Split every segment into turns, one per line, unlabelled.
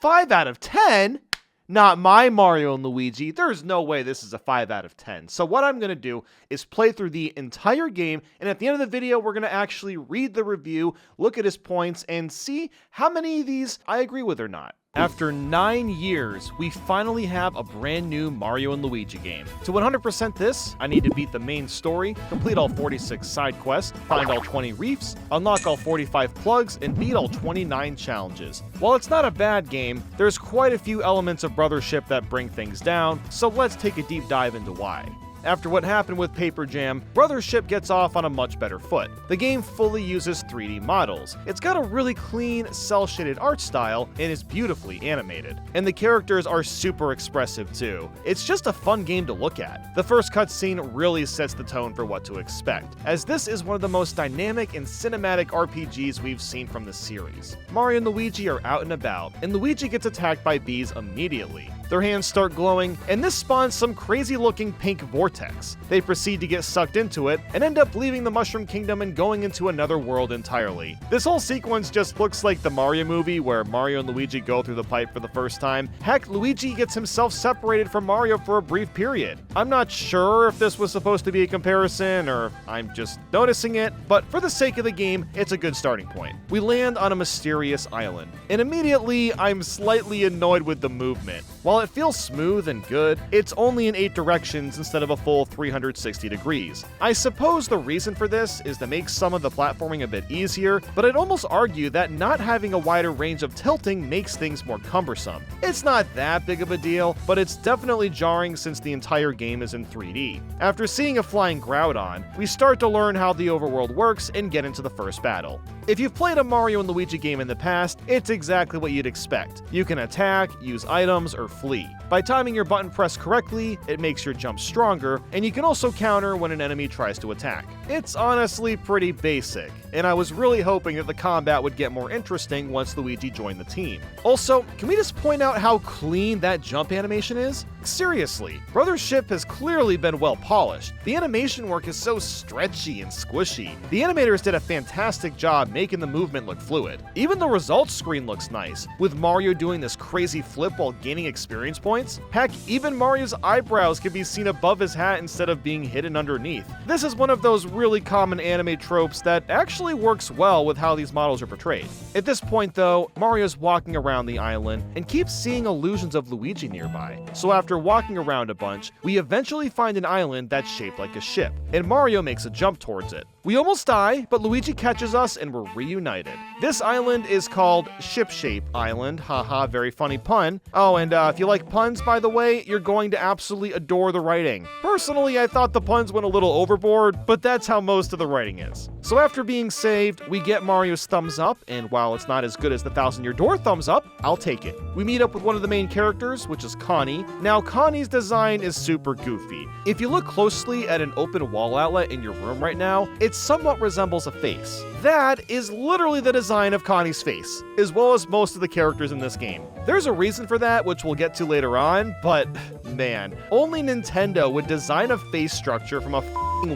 5 out of 10? Not my Mario and Luigi. There's no way this is a 5 out of 10. So what I'm going to do is play through the entire game, and at the end of the video, we're going to actually read the review, look at his points, and see how many of these I agree with or not. After 9 years, we finally have a brand new Mario and Luigi game. To 100% this, I need to beat the main story, complete all 46 side quests, find all 20 reefs, unlock all 45 plugs, and beat all 29 challenges. While it's not a bad game, there's quite a few elements of Brothership that bring things down, so let's take a deep dive into why. After what happened with Paper Jam, Brothership gets off on a much better foot. The game fully uses 3D models. It's got a really clean, cel-shaded art style and is beautifully animated. And the characters are super expressive too. It's just a fun game to look at. The first cutscene really sets the tone for what to expect, as this is one of the most dynamic and cinematic RPGs we've seen from the series. Mario and Luigi are out and about, and Luigi gets attacked by bees immediately. Their hands start glowing, and this spawns some crazy-looking pink vortex. They proceed to get sucked into it, and end up leaving the Mushroom Kingdom and going into another world entirely. This whole sequence just looks like the Mario movie, where Mario and Luigi go through the pipe for the first time. Heck, Luigi gets himself separated from Mario for a brief period. I'm not sure if this was supposed to be a comparison, or I'm just noticing it, but for the sake of the game, it's a good starting point. We land on a mysterious island, and immediately, I'm slightly annoyed with the movement. While it feels smooth and good, it's only in 8 directions instead of a full 360 degrees. I suppose the reason for this is to make some of the platforming a bit easier, but I'd almost argue that not having a wider range of tilting makes things more cumbersome. It's not that big of a deal, but it's definitely jarring since the entire game is in 3D. After seeing a flying Groudon, we start to learn how the overworld works and get into the first battle. If you've played a Mario and Luigi game in the past, it's exactly what you'd expect. You can attack, use items, or flee. By timing your button press correctly, it makes your jump stronger, and you can also counter when an enemy tries to attack. It's honestly pretty basic, and I was really hoping that the combat would get more interesting once Luigi joined the team. Also, can we just point out how clean that jump animation is? Seriously, Brothership has clearly been well polished. The animation work is so stretchy and squishy. The animators did a fantastic job making the movement look fluid. Even the results screen looks nice, with Mario doing this crazy flip while gaining experience points. Heck, even Mario's eyebrows can be seen above his hat instead of being hidden underneath. This is one of those really common anime tropes that actually works well with how these models are portrayed. At this point though, Mario's walking around the island and keeps seeing illusions of Luigi nearby. So after walking around a bunch, we eventually find an island that's shaped like a ship, and Mario makes a jump towards it. We almost die, but Luigi catches us and we're reunited. This island is called Ship Shape Island, haha, very funny pun. Oh, and if you like puns, by the way, you're going to absolutely adore the writing. Personally, I thought the puns went a little overboard, but that's how most of the writing is. So after being saved, we get Mario's thumbs up, and while it's not as good as the 1000-year door thumbs up, I'll take it. We meet up with one of the main characters, which is Connie. Now, Connie's design is super goofy. If you look closely at an open wall outlet in your room right now, it somewhat resembles a face. That is literally the design of Connie's face, as well as most of the characters in this game. There's a reason for that, which we'll get to later on, but man, only Nintendo would design a face structure from a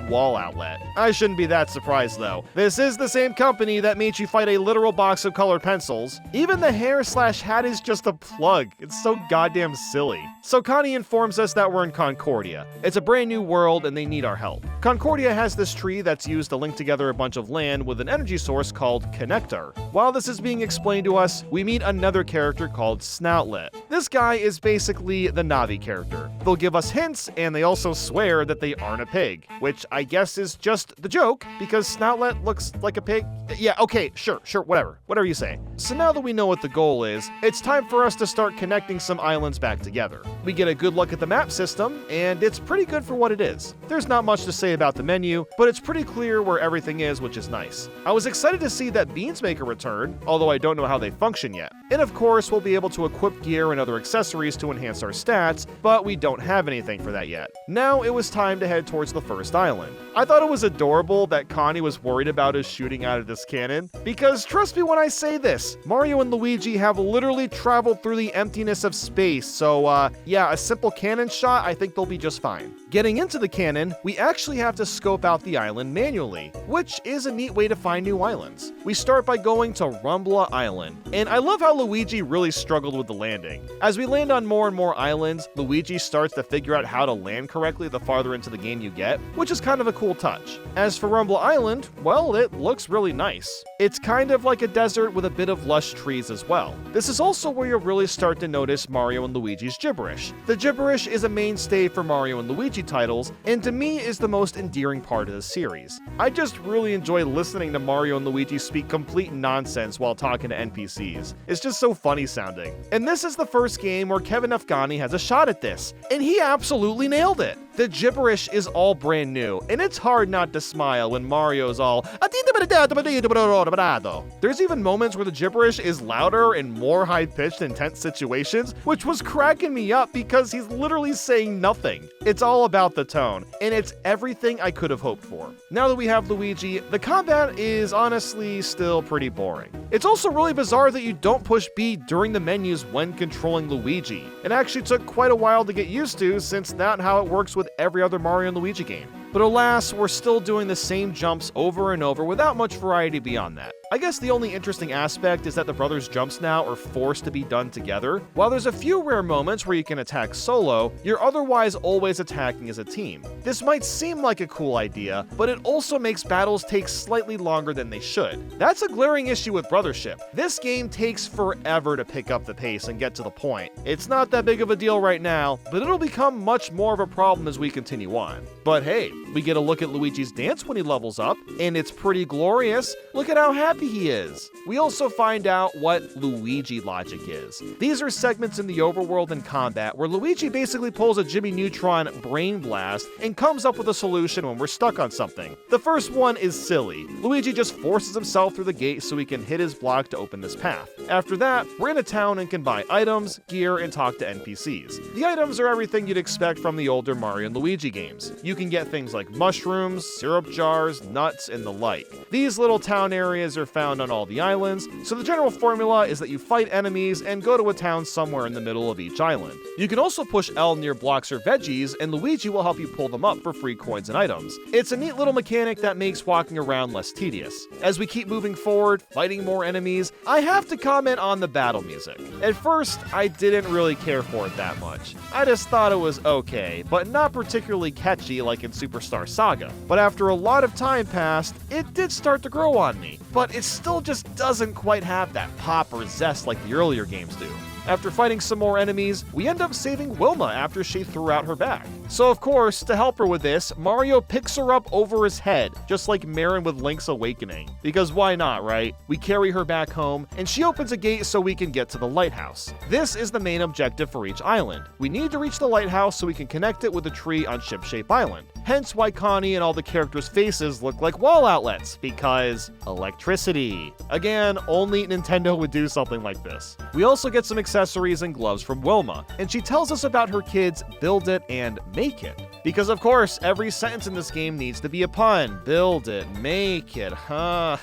wall outlet. I shouldn't be that surprised though. This is the same company that made you fight a literal box of colored pencils. Even the hair/hat is just a plug. It's so goddamn silly. So Connie informs us that we're in Concordia. It's a brand new world and they need our help. Concordia has this tree that's used to link together a bunch of land with an energy source called Connector. While this is being explained to us, we meet another character called Snoutlet. This guy is basically the Navi character. They'll give us hints, and they also swear that they aren't a pig, which I guess is just the joke, because Snoutlet looks like a pig. Yeah, okay, sure, whatever you say. So now that we know what the goal is, it's time for us to start connecting some islands back together. We get a good look at the map system, and it's pretty good for what it is. There's not much to say about the menu, but it's pretty clear where everything is, which is nice. I was excited to see that beans make a return, although I don't know how they function yet. And of course, we'll be able to equip gear and other accessories to enhance our stats, but we don't have anything for that yet. Now it was time to head towards the first island. I thought it was adorable that Connie was worried about us shooting out of this cannon, because trust me when I say this, Mario and Luigi have literally traveled through the emptiness of space, so yeah, a simple cannon shot, I think they'll be just fine. Getting into the cannon, we actually have to scope out the island manually, which is a neat way to find new islands. We start by going to Rumbla Island, and I love how Luigi really struggled with the landing. As we land on more and more islands, Luigi starts to figure out how to land correctly the farther into the game you get, which is kind of a cool touch. As for Rumbla Island, well, it looks really nice. It's kind of like a desert with a bit of lush trees as well. This is also where you'll really start to notice Mario and Luigi's gibberish. The gibberish is a mainstay for Mario and Luigi titles, and to me is the most endearing part of the series. I just really enjoy listening to Mario and Luigi speak complete nonsense while talking to NPCs. It's just so funny sounding. And this is the first game where Kevin Afghani has a shot at this, and he absolutely nailed it. The gibberish is all brand new, and it's hard not to smile when Mario's all There's even moments where the gibberish is louder and more high-pitched in tense situations, which was cracking me up because he's literally saying nothing. It's all about the tone, and it's everything I could have hoped for. Now that we have Luigi, the combat is honestly still pretty boring. It's also really bizarre that you don't push B during the menus when controlling Luigi. It actually took quite a while to get used to, since that's how it works with every other Mario and Luigi game. But alas, we're still doing the same jumps over and over without much variety beyond that. I guess the only interesting aspect is that the brothers' jumps now are forced to be done together. While there's a few rare moments where you can attack solo, you're otherwise always attacking as a team. This might seem like a cool idea, but it also makes battles take slightly longer than they should. That's a glaring issue with Brothership. This game takes forever to pick up the pace and get to the point. It's not that big of a deal right now, but it'll become much more of a problem as we continue on. But hey, we get a look at Luigi's dance when he levels up, and it's pretty glorious. Look at how happy he is. We also find out what Luigi logic is. These are segments in the overworld and combat where Luigi basically pulls a Jimmy Neutron brain blast and comes up with a solution when we're stuck on something. The first one is silly. Luigi just forces himself through the gate so he can hit his block to open this path. After that, we're in a town and can buy items, gear, and talk to NPCs. The items are everything you'd expect from the older Mario and Luigi games. You can get things like mushrooms, syrup jars, nuts, and the like. These little town areas are found on all the islands, so the general formula is that you fight enemies and go to a town somewhere in the middle of each island. You can also push L near blocks or veggies, and Luigi will help you pull them up for free coins and items. It's a neat little mechanic that makes walking around less tedious. As we keep moving forward, fighting more enemies, I have to comment on the battle music. At first, I didn't really care for it that much. I just thought it was okay, but not particularly catchy like in Superstar Saga. But after a lot of time passed, it did start to grow on me, but it still just doesn't quite have that pop or zest like the earlier games do. After fighting some more enemies, we end up saving Wilma after she threw out her back. So of course, to help her with this, Mario picks her up over his head, just like Marin with Link's Awakening. Because why not, right? We carry her back home, and she opens a gate so we can get to the Lighthouse. This is the main objective for each island. We need to reach the Lighthouse so we can connect it with a tree on Ship-Shape Island. Hence why Connie and all the characters' faces look like wall outlets, because electricity. Again, only Nintendo would do something like this. We also get some accessories and gloves from Wilma, and she tells us about her kids Build It and Make It. Because of course, every sentence in this game needs to be a pun. Build it, make it, huh?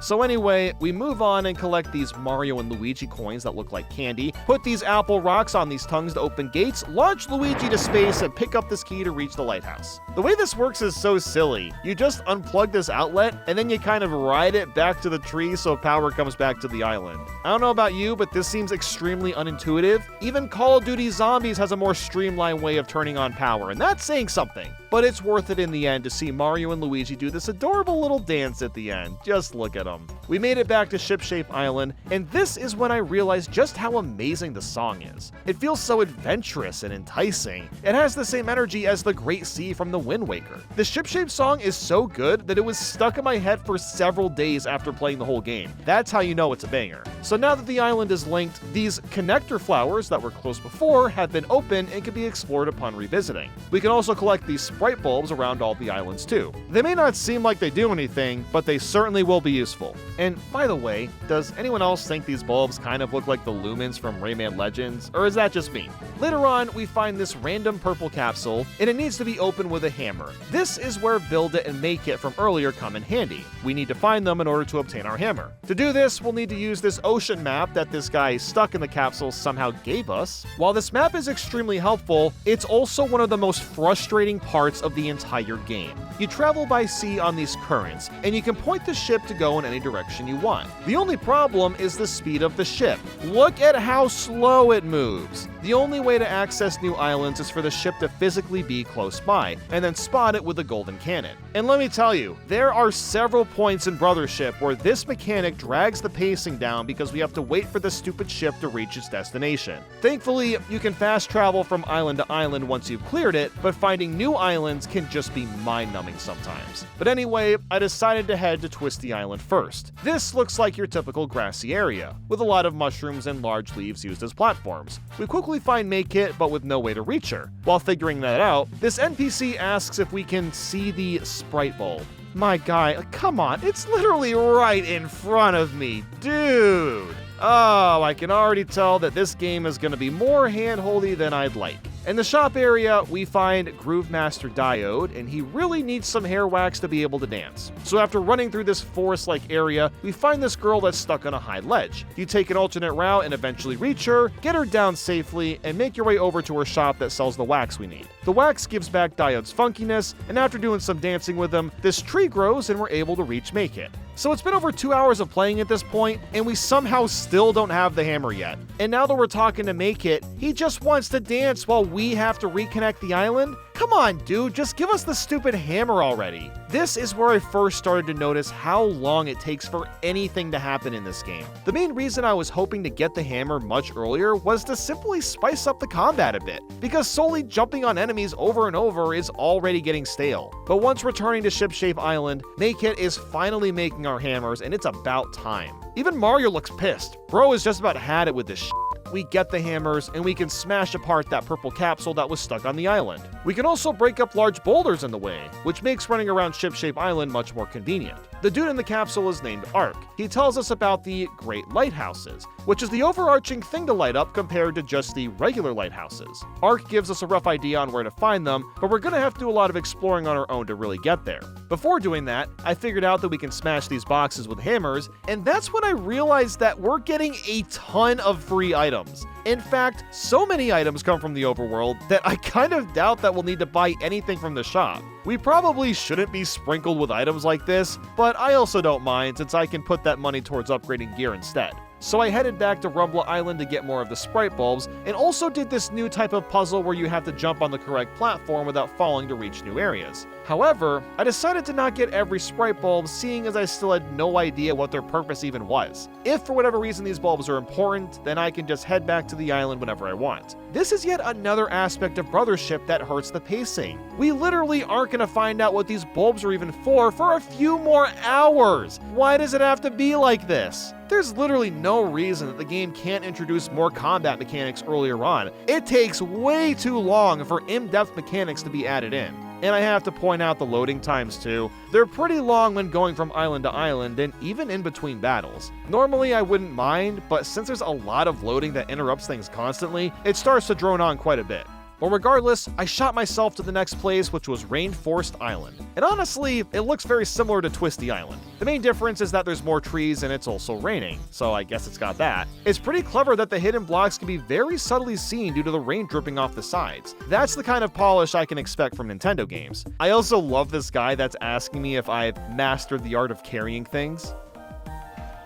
So anyway, we move on and collect these Mario and Luigi coins that look like candy, put these apple rocks on these tongues to open gates, launch Luigi to space, and pick up this key to reach the Lighthouse. The way this works is so silly. You just unplug this outlet, and then you kind of ride it back to the tree so power comes back to the island. I don't know about you, but this seems extremely unintuitive. Even Call of Duty Zombies has a more streamlined way of turning on power, and that's saying something. But it's worth it in the end to see Mario and Luigi do this adorable little dance at the end. Just look at them. We made it back to Ship-Shape Island, and this is when I realized just how amazing the song is. It feels so adventurous and enticing. It has the same energy as the Great Sea from the Wind Waker. The Ship-Shape song is so good that it was stuck in my head for several days after playing the whole game. That's how you know it's a banger. So now that the island is linked, these connector flowers that were closed before have been opened and can be explored upon revisiting. We can also collect these sprite bulbs around all the islands too. They may not seem like they do anything, but they certainly will be useful. useful. And by the way, does anyone else think these bulbs kind of look like the lumens from Rayman Legends, or is that just me? Later on, we find this random purple capsule, and it needs to be opened with a hammer. This is where Build It and Make It from earlier come in handy. We need to find them in order to obtain our hammer. To do this, we'll need to use this ocean map that this guy stuck in the capsule somehow gave us. While this map is extremely helpful, it's also one of the most frustrating parts of the entire game. You travel by sea on these currents, and you can point the ship to go in any direction you want. The only problem is the speed of the ship. Look at how slow it moves. The only way to access new islands is for the ship to physically be close by, and then spot it with a golden cannon. And let me tell you, there are several points in Brothership where this mechanic drags the pacing down because we have to wait for the stupid ship to reach its destination. Thankfully, you can fast travel from island to island once you've cleared it, but finding new islands can just be mind-numbing sometimes. But anyway, I decided to head to Twisty Island first. This looks like your typical grassy area, with a lot of mushrooms and large leaves used as platforms. We quickly find Make It, but with no way to reach her. While figuring that out, this NPC asks if we can see the sprite bulb. My guy, come on, it's literally right in front of me, dude! Oh, I can already tell that this game is going to be more hand-holdy than I'd like. In the shop area, we find Groove Master Diode, and he really needs some hair wax to be able to dance. So after running through this forest-like area, we find this girl that's stuck on a high ledge. You take an alternate route and eventually reach her, get her down safely, and make your way over to her shop that sells the wax we need. The wax gives back Diode's funkiness, and after doing some dancing with him, this tree grows and we're able to reach Make It. So it's been over 2 hours of playing at this point, and we somehow still don't have the hammer yet. And now that we're talking to Make It, he just wants to dance while we have to reconnect the island? Come on, dude, just give us the stupid hammer already. This is where I first started to notice how long it takes for anything to happen in this game. The main reason I was hoping to get the hammer much earlier was to simply spice up the combat a bit, because solely jumping on enemies over and over is already getting stale. But once returning to Shipshape Island, Make It is finally making our hammers, and it's about time. Even Mario looks pissed. Bro has just about had it with this shit. We get the hammers, and we can smash apart that purple capsule that was stuck on the island. We can also break up large boulders in the way, which makes running around Shipshape Island much more convenient. The dude in the capsule is named Ark. He tells us about the Great Lighthouses, which is the overarching thing to light up compared to just the regular lighthouses. Ark gives us a rough idea on where to find them, but we're gonna have to do a lot of exploring on our own to really get there. Before doing that, I figured out that we can smash these boxes with hammers, and that's when I realized that we're getting a ton of free items. In fact, so many items come from the overworld that I kind of doubt that we'll need to buy anything from the shop. We probably shouldn't be sprinkled with items like this, but I also don't mind since I can put that money towards upgrading gear instead. So I headed back to Rumbla Island to get more of the sprite bulbs, and also did this new type of puzzle where you have to jump on the correct platform without falling to reach new areas. However, I decided to not get every sprite bulb, seeing as I still had no idea what their purpose even was. If for whatever reason these bulbs are important, then I can just head back to the island whenever I want. This is yet another aspect of Brothership that hurts the pacing. We literally aren't going to find out what these bulbs are even for a few more hours. Why does it have to be like this? There's literally no reason that the game can't introduce more combat mechanics earlier on. It takes way too long for in-depth mechanics to be added in. And I have to point out the loading times too. They're pretty long when going from island to island and even in between battles. Normally I wouldn't mind, but since there's a lot of loading that interrupts things constantly, it starts to drone on quite a bit. But regardless, I shot myself to the next place, which was Rainforest Island. And honestly, it looks very similar to Twisty Island. The main difference is that there's more trees and it's also raining, so I guess it's got that. It's pretty clever that the hidden blocks can be very subtly seen due to the rain dripping off the sides. That's the kind of polish I can expect from Nintendo games. I also love this guy that's asking me if I've mastered the art of carrying things.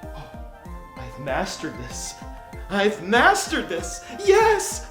Oh, I've mastered this. I've mastered this! Yes!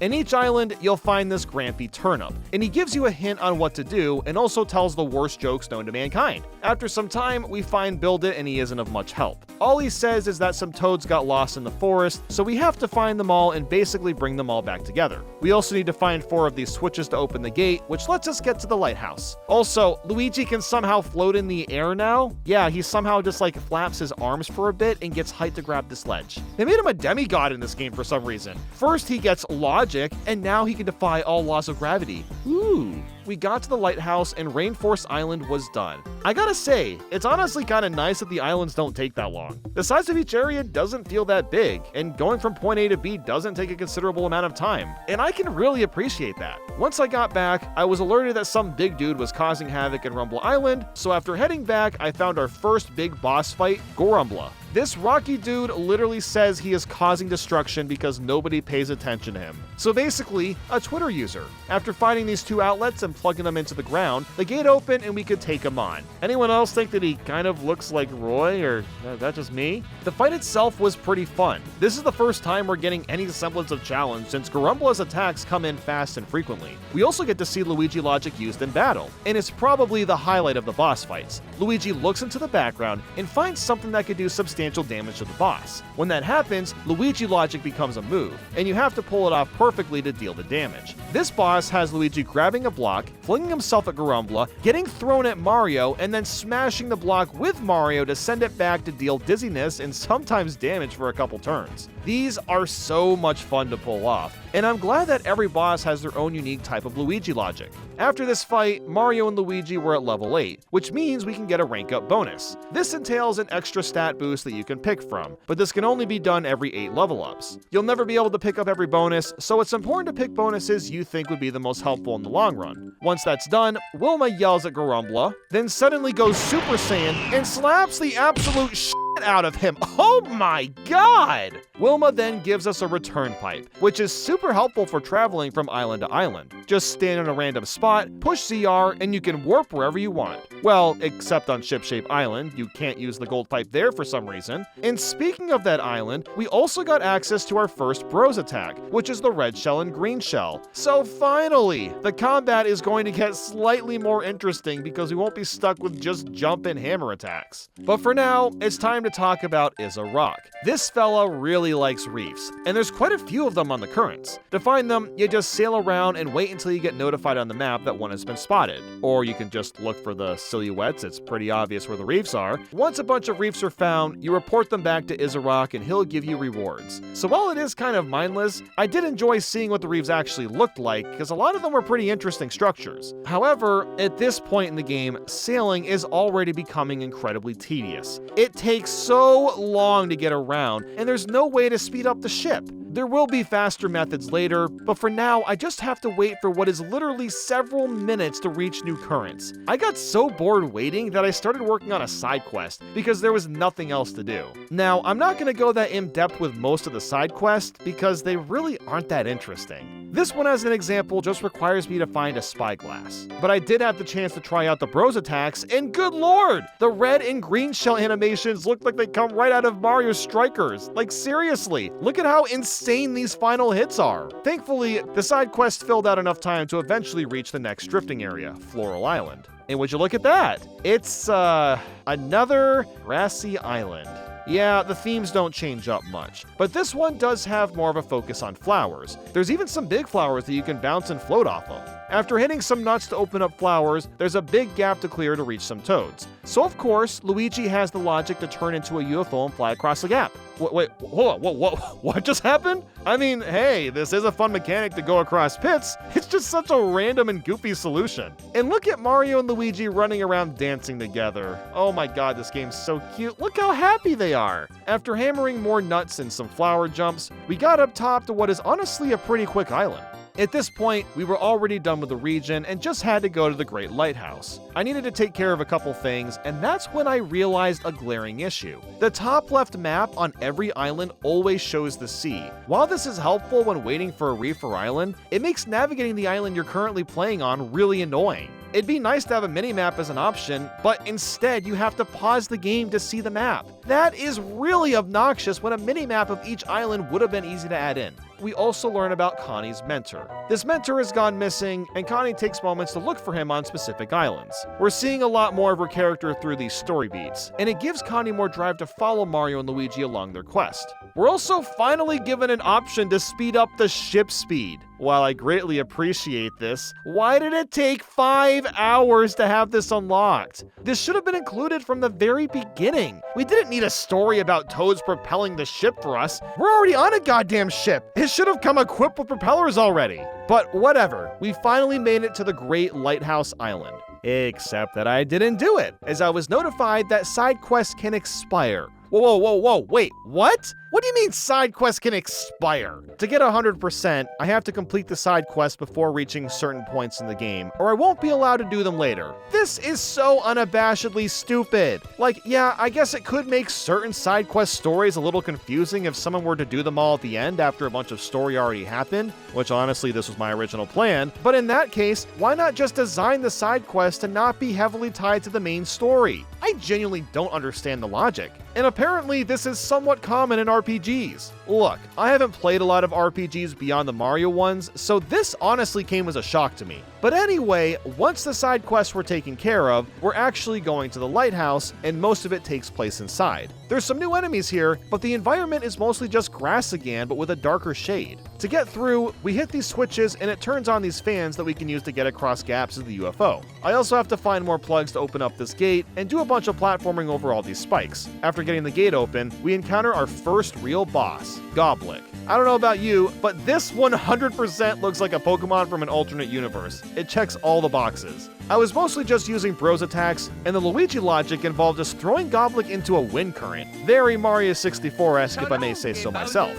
In each island, you'll find this Grampy Turnip, and he gives you a hint on what to do and also tells the worst jokes known to mankind. After some time, we find Build It and he isn't of much help. All he says is that some toads got lost in the forest, so we have to find them all and basically bring them all back together. We also need to find 4 of these switches to open the gate, which lets us get to the lighthouse. Also, Luigi can somehow float in the air now. Yeah, he somehow just like flaps his arms for a bit and gets height to grab this ledge. They made him a demigod in this game for some reason. First he gets logic, and now he can defy all laws of gravity. Ooh. we got to the lighthouse and Rainforest Island was done. I gotta say, it's honestly kinda nice that the islands don't take that long. The size of each area doesn't feel that big, and going from point A to B doesn't take a considerable amount of time, and I can really appreciate that. Once I got back, I was alerted that some big dude was causing havoc in Rumble Island, so after heading back, I found our first big boss fight, Gorumbla. This rocky dude literally says he is causing destruction because nobody pays attention to him. So basically, a Twitter user. After finding these two outlets and plugging them into the ground, the gate opened and we could take him on. Anyone else think that he kind of looks like Roy, or is that just me? The fight itself was pretty fun. This is the first time we're getting any semblance of challenge since Gorumpla's attacks come in fast and frequently. We also get to see Luigi logic used in battle, and it's probably the highlight of the boss fights. Luigi looks into the background and finds something that could do substantial damage to the boss. When that happens, Luigi logic becomes a move, and you have to pull it off perfectly to deal the damage. This boss has Luigi grabbing a block, flinging himself at Gorumbla, getting thrown at Mario, and then smashing the block with Mario to send it back to deal dizziness and sometimes damage for a couple turns. These are so much fun to pull off, and I'm glad that every boss has their own unique type of Luigi logic. After this fight, Mario and Luigi were at level 8, which means we can get a rank up bonus. This entails an extra stat boost that you can pick from, but this can only be done every 8 level ups. You'll never be able to pick up every bonus, so it's important to pick bonuses you think would be the most helpful in the long run. Once that's done, Wilma yells at Gorumbla, then suddenly goes Super Saiyan and slaps the absolute shit out of him. Oh my god! Wilma then gives us a return pipe, which is super helpful for traveling from island to island. Just stand in a random spot, push ZR, and you can warp wherever you want. Well, except on Ship-Shape Island, you can't use the gold pipe there for some reason. And speaking of that island, we also got access to our first Bros attack, which is the red shell and green shell. So finally, the combat is going to get slightly more interesting because we won't be stuck with just jump and hammer attacks. But for now, it's time to talk about Izza Rock. This fella really likes reefs, and there's quite a few of them on the currents. To find them, you just sail around and wait until you get notified on the map that one has been spotted. Or you can just look for the silhouettes, it's pretty obvious where the reefs are. Once a bunch of reefs are found, you report them back to Izza Rock and he'll give you rewards. So while it is kind of mindless, I did enjoy seeing what the reefs actually looked like, because a lot of them were pretty interesting structures. However, at this point in the game, sailing is already becoming incredibly tedious. It takes so long to get around, and there's no way to speed up the ship. There will be faster methods later, but for now, I just have to wait for what is literally several minutes to reach new currents. I got so bored waiting that I started working on a side quest because there was nothing else to do. Now, I'm not going to go that in-depth with most of the side quests because they really aren't that interesting. This one, as an example, just requires me to find a spyglass. But I did have the chance to try out the Bros attacks, and good lord! The red and green shell animations look like they come right out of Mario Strikers. Like seriously, look at how insane these final hits are. Thankfully, the side quest filled out enough time to eventually reach the next drifting area, Floral Island. And would you look at that? It's, another grassy island. Yeah, the themes don't change up much, but this one does have more of a focus on flowers. There's even some big flowers that you can bounce and float off of. After hitting some nuts to open up flowers, there's a big gap to clear to reach some toads. So of course, Luigi has the logic to turn into a UFO and fly across the gap. Wait, hold on, what just happened? I mean, hey, this is a fun mechanic to go across pits. It's just such a random and goofy solution. And look at Mario and Luigi running around dancing together. Oh my god, this game's so cute. Look how happy they are. After hammering more nuts and some flower jumps, we got up top to what is honestly a pretty quick island. At this point, we were already done with the region and just had to go to the Great Lighthouse. I needed to take care of a couple things, and that's when I realized a glaring issue. The top left map on every island always shows the sea. While this is helpful when waiting for a reef or island, it makes navigating the island you're currently playing on really annoying. It'd be nice to have a mini-map as an option, but instead you have to pause the game to see the map. That is really obnoxious when a mini-map of each island would have been easy to add in. We also learn about Connie's mentor. This mentor has gone missing, and Connie takes moments to look for him on specific islands. We're seeing a lot more of her character through these story beats, and it gives Connie more drive to follow Mario and Luigi along their quest. We're also finally given an option to speed up the ship speed. While I greatly appreciate this, why did it take 5 hours to have this unlocked? This should have been included from the very beginning. We didn't need a story about Toads propelling the ship for us. We're already on a goddamn ship. It should have come equipped with propellers already. But whatever, we finally made it to the Great Lighthouse Island. Except that I didn't do it, as I was notified that side quests can expire. Whoa, wait, what? What do you mean side quests can expire? To get 100%, I have to complete the side quests before reaching certain points in the game, or I won't be allowed to do them later. This is so unabashedly stupid. Like, yeah, I guess it could make certain side quest stories a little confusing if someone were to do them all at the end after a bunch of story already happened, which honestly, this was my original plan. But in that case, why not just design the side quests to not be heavily tied to the main story? I genuinely don't understand the logic. And apparently this is somewhat common in RPGs. Look, I haven't played a lot of RPGs beyond the Mario ones, so this honestly came as a shock to me. But anyway, once the side quests were taken care of, we're actually going to the lighthouse, and most of it takes place inside. There's some new enemies here, but the environment is mostly just grass again, but with a darker shade. To get through, we hit these switches and it turns on these fans that we can use to get across gaps of the UFO. I also have to find more plugs to open up this gate and do a bunch of platforming over all these spikes. After getting the gate open, we encounter our first real boss, Goblik. I don't know about you, but this 100% looks like a Pokemon from an alternate universe. It checks all the boxes. I was mostly just using bros attacks, and the Luigi logic involved just throwing Goblik into a wind current. Very Mario 64-esque if I may say so myself.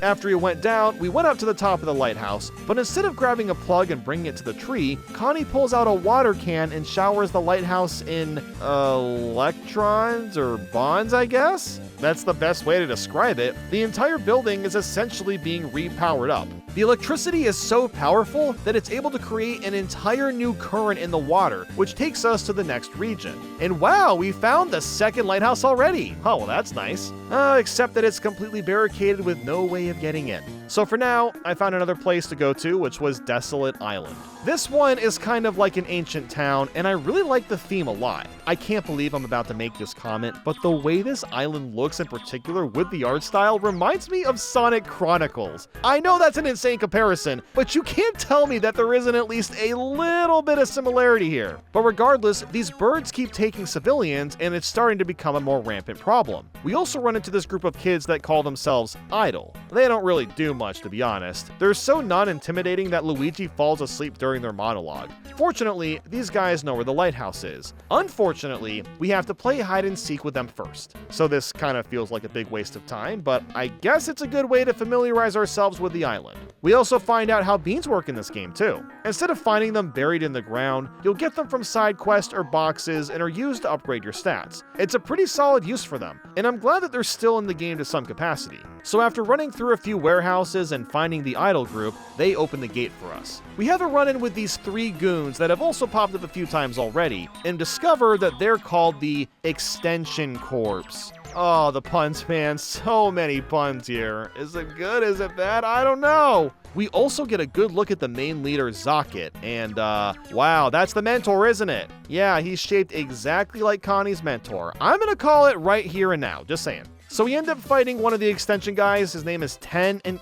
After he went down, we went up to the top of the lighthouse, but instead of grabbing a plug and bringing it to the tree, Connie pulls out a water can and showers the lighthouse in electrons or bonds, I guess? That's the best way to describe it. The entire building is essentially being repowered up. The electricity is so powerful that it's able to create an entire new current in the water, which takes us to the next region. And wow, we found the second lighthouse already. Oh, well, that's nice. Except that it's completely barricaded with no way of getting in. So for now, I found another place to go to, which was Desolate Island. This one is kind of like an ancient town, and I really like the theme a lot. I can't believe I'm about to make this comment, but the way this island looks in particular with the art style reminds me of Sonic Chronicles. I know that's an insane comparison, but you can't tell me that there isn't at least a little bit of similarity here. But regardless, these birds keep taking civilians, and it's starting to become a more rampant problem. We also run into this group of kids that call themselves Idle. They don't really do much, to be honest. They're so non-intimidating that Luigi falls asleep during their monologue. Fortunately, these guys know where the lighthouse is. Unfortunately, we have to play hide and seek with them first. So this kind of feels like a big waste of time, but I guess it's a good way to familiarize ourselves with the island. We also find out how beans work in this game too. Instead of finding them buried in the ground, you'll get them from side quests or boxes and are used to upgrade your stats. It's a pretty solid use for them, and I'm glad that they're still in the game to some capacity. So after running through a few warehouses and finding the Idle group, they open the gate for us. We have a run-in with these 3 goons that have also popped up a few times already, and discover that they're called the Extension Corps. Oh, the puns, man. So many puns here. Is it good? Is it bad? I don't know. We also get a good look at the main leader, Zocket, and wow, that's the mentor, isn't it? Yeah, he's shaped exactly like Connie's mentor. I'm gonna call it right here and now, just saying. So we end up fighting one of the extension guys. His name is 10, and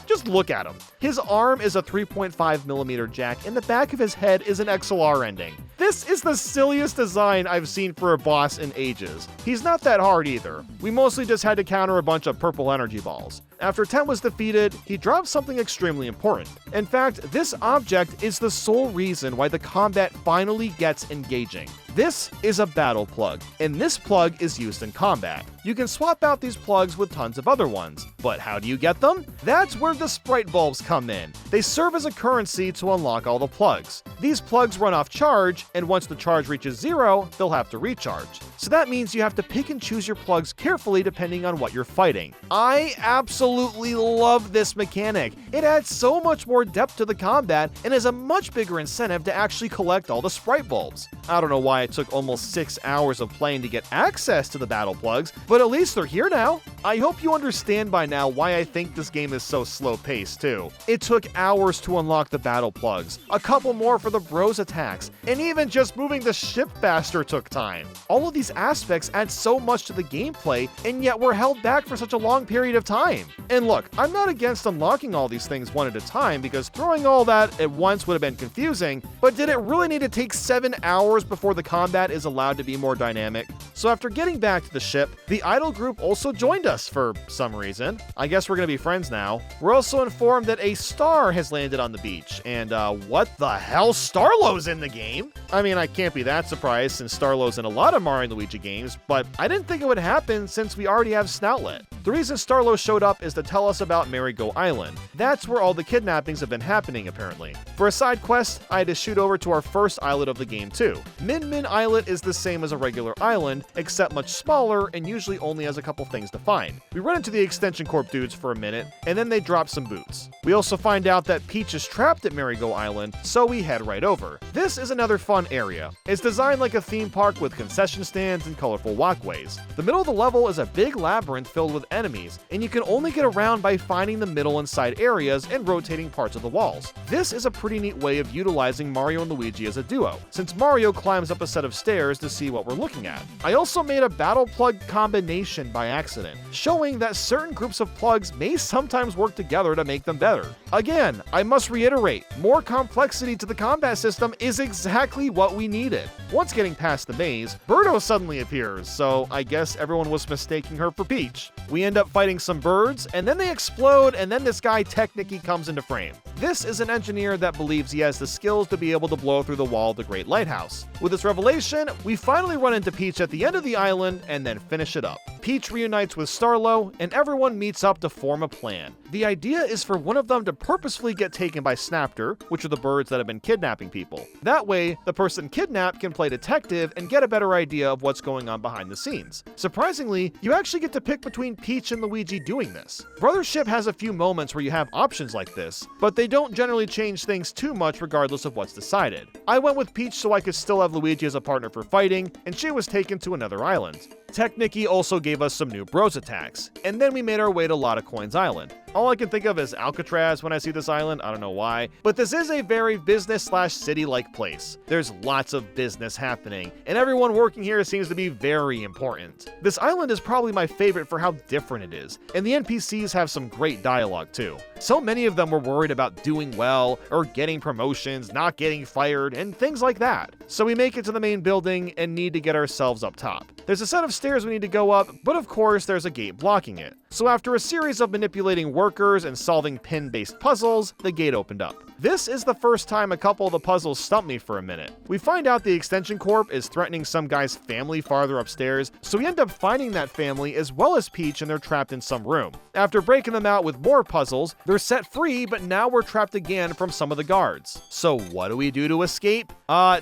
just look at him. His arm is a 3.5mm jack, and the back of his head is an XLR ending. This is the silliest design I've seen for a boss in ages. He's not that hard either. We mostly just had to counter a bunch of purple energy balls. After 10 was defeated, he dropped something extremely important. In fact, this object is the sole reason why the combat finally gets engaging. This is a battle plug, and this plug is used in combat. You can swap out these plugs with tons of other ones, but how do you get them? That's where the sprite bulbs come in. They serve as a currency to unlock all the plugs. These plugs run off charge, and once the charge reaches 0, they'll have to recharge. So that means you have to pick and choose your plugs carefully depending on what you're fighting. I absolutely love this mechanic. It adds so much more depth to the combat and is a much bigger incentive to actually collect all the sprite bulbs. I don't know why it took almost 6 hours of playing to get access to the battle plugs, but at least they're here now. I hope you understand by now why I think this game is so slow-paced too. It took hours to unlock the battle plugs, a couple more for the bros attacks, and even just moving the ship faster took time. All of these aspects add so much to the gameplay, and yet we're held back for such a long period of time. And look, I'm not against unlocking all these things one at a time, because throwing all that at once would have been confusing, but did it really need to take 7 hours before the combat is allowed to be more dynamic? So after getting back to the ship, the idol group also joined us for some reason. I guess we're gonna be friends now. We're also informed that a star has landed on the beach, and what the hell? Starlow's in the game? I mean, I can't be that surprised since Starlow's in a lot of Mario and Luigi games, but I didn't think it would happen since we already have Snoutlet. The reason Starlow showed up is to tell us about Merry-Go Island. That's where all the kidnappings have been happening, apparently. For a side quest, I had to shoot over to our first islet of the game too. Min Min Islet is the same as a regular island, except much smaller and usually only has a couple things to find. We run into the Extension Corp dudes for a minute, and then they drop some boots. We also find out that Peach is trapped at Merry-Go Island, so we head right over. This is another fun area. It's designed like a theme park with concession stands and colorful walkways. The middle of the level is a big labyrinth filled with enemies, and you can only get around by finding the middle and side areas and rotating parts of the walls. This is a pretty neat way of utilizing Mario and Luigi as a duo, since Mario climbs up a set of stairs to see what we're looking at. I also made a battle plug combination by accident, showing that certain groups of plugs may sometimes work together to make them better. Again, I must reiterate, more complexity to the combat system is exactly what we needed. Once getting past the maze, Birdo suddenly appears, so I guess everyone was mistaking her for Peach. We end up fighting some birds, and then they explode, and then this guy Technicky comes into frame. This is an engineer that believes he has the skills to be able to blow through the wall of the Great Lighthouse. With this revelation, we finally run into Peach at the end of the island and then finish it up. Peach reunites with Starlow, and everyone meets up to form a plan. The idea is for one of them to purposefully get taken by Snapter, which are the birds that have been kidnapping people. That way, the person kidnapped can play detective and get a better idea of what's going on behind the scenes. Surprisingly, you actually get to pick between Peach and Luigi doing this. Brothership has a few moments where you have options like this, but they don't generally change things too much regardless of what's decided. I went with Peach so I could still have Luigi as a partner for fighting, and she was taken to another island. Technicky also gave us some new bros attacks, and then we made our way to Lotta Coins Island. All I can think of is Alcatraz when I see this island, I don't know why, but this is a very business/city-like place. There's lots of business happening, and everyone working here seems to be very important. This island is probably my favorite for how different it is, and the NPCs have some great dialogue too. So many of them were worried about doing well, or getting promotions, not getting fired, and things like that. So we make it to the main building and need to get ourselves up top. There's a set of stairs we need to go up, but of course there's a gate blocking it. So after a series of manipulating workers and solving pin-based puzzles, the gate opened up. This is the first time a couple of the puzzles stumped me for a minute. We find out the Extension Corp is threatening some guy's family farther upstairs, so we end up finding that family as well as Peach, and they're trapped in some room. After breaking them out with more puzzles, they're set free, but now we're trapped again from some of the guards. So what do we do to escape?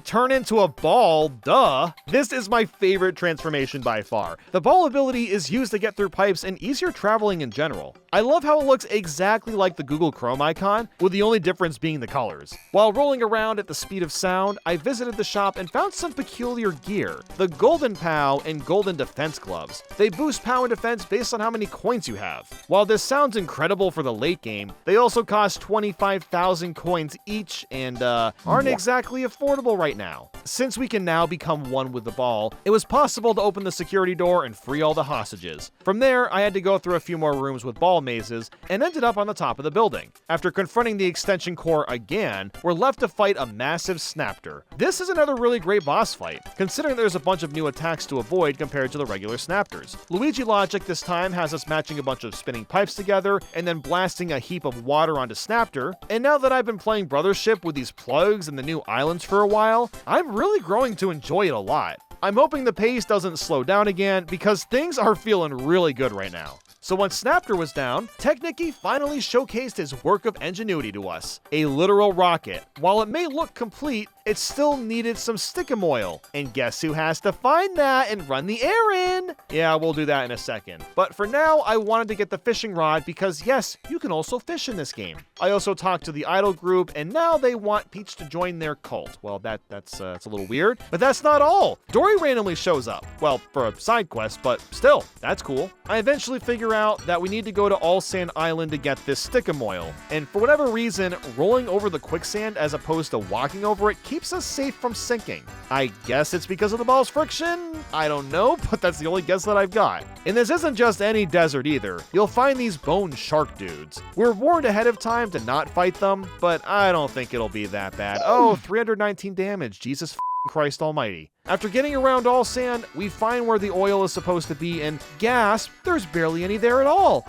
Turn into a ball, duh. This is my favorite transformation by far. The ball ability is used to get through pipes and easier traveling in general. I love how it looks exactly like the Google Chrome icon, with the only difference being the colors. While rolling around at the speed of sound, I visited the shop and found some peculiar gear, the Golden POW and Golden Defense Gloves. They boost POW and defense based on how many coins you have. While this sounds incredible for the late game, they also cost 25,000 coins each and aren't exactly affordable right now. Since we can now become one with the ball, it was possible to open the security door and free all the hostages. From there, I had to go through a few more rooms with ball mazes and ended up on the top of the building. After confronting the Extension Core again, we're left to fight a massive Snapter. This is another really great boss fight, considering there's a bunch of new attacks to avoid compared to the regular Snapters. Luigi logic this time has us matching a bunch of spinning pipes together and then blasting a heap of water onto Snapter, and now that I've been playing Brothership with these plugs and the new islands for a while, I'm really growing to enjoy it a lot. I'm hoping the pace doesn't slow down again because things are feeling really good right now. So once Snapter was down, Technicky finally showcased his work of ingenuity to us. A literal rocket. While it may look complete, it still needed some stickum oil. And guess who has to find that and run the errand? Yeah, we'll do that in a second. But for now, I wanted to get the fishing rod because yes, you can also fish in this game. I also talked to the idol group, and now they want Peach to join their cult. Well, that's a little weird, but that's not all. Dory randomly shows up. Well, for a side quest, but still, that's cool. I eventually figure out that we need to go to All Sand Island to get this stickum oil, and for whatever reason, rolling over the quicksand as opposed to walking over it keeps us safe from sinking. I guess it's because of the ball's friction? I don't know, but that's the only guess that I've got. And this isn't just any desert either. You'll find these bone shark dudes. We're warned ahead of time to not fight them, but I don't think it'll be that bad. Oh, 319 damage, Jesus Christ almighty. After getting around All Sand, we find where the oil is supposed to be and gasp, there's barely any there at all.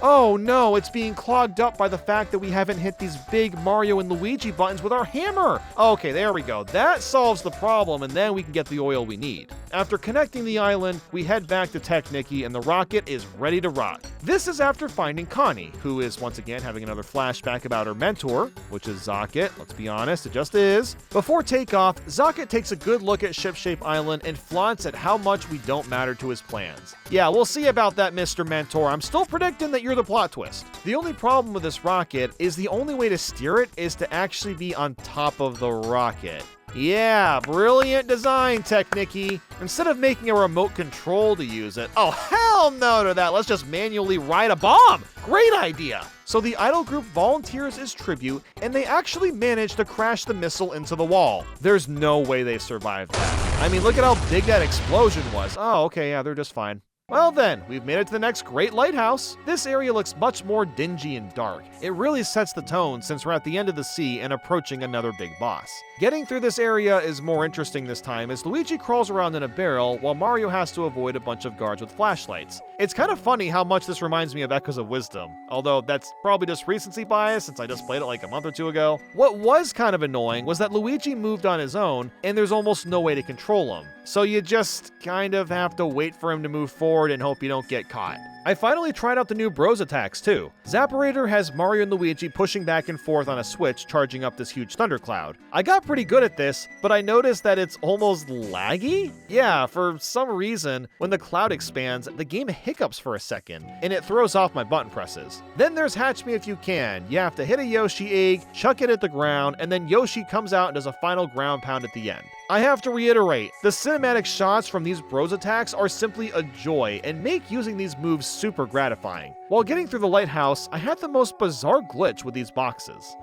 Oh no, it's being clogged up by the fact that we haven't hit these big Mario and Luigi buttons with our hammer. Okay, there we go. That solves the problem, and then we can get the oil we need. After connecting the island, we head back to Technicky, and the rocket is ready to rock. This is after finding Connie, who is once again having another flashback about her mentor, which is Zocket. Let's be honest, it just is. Before takeoff, Zocket takes a good look at Shipshape Island and flaunts at how much we don't matter to his plans. Yeah, we'll see about that, Mr. Mentor. I'm still predicting that you're the plot twist. The only problem with this rocket is the only way to steer it is to actually be on top of the rocket. Yeah, brilliant design, Technicky. Instead of making a remote control to use it, oh hell no to that, let's just manually ride a bomb. Great idea. So the idol group volunteers as tribute, and they actually manage to crash the missile into the wall. There's no way they survived that. I mean, look at how big that explosion was. Oh, okay, yeah, they're just fine. Well then, we've made it to the next great lighthouse. This area looks much more dingy and dark. It really sets the tone since we're at the end of the sea and approaching another big boss. Getting through this area is more interesting this time as Luigi crawls around in a barrel while Mario has to avoid a bunch of guards with flashlights. It's kind of funny how much this reminds me of Echoes of Wisdom, although that's probably just recency bias since I just played it like a month or two ago. What was kind of annoying was that Luigi moved on his own and there's almost no way to control him. So you just kind of have to wait for him to move forward and hope you don't get caught. I finally tried out the new Bros attacks too. Zapparator has Mario and Luigi pushing back and forth on a switch, charging up this huge thundercloud. I got pretty good at this, but I noticed that it's almost laggy? Yeah, for some reason, when the cloud expands, the game hiccups for a second, and it throws off my button presses. Then there's Hatch Me If You Can. You have to hit a Yoshi egg, chuck it at the ground, and then Yoshi comes out and does a final ground pound at the end. I have to reiterate, the cinematic shots from these Bros attacks are simply a joy and make using these moves super gratifying. While getting through the lighthouse, I had the most bizarre glitch with these boxes.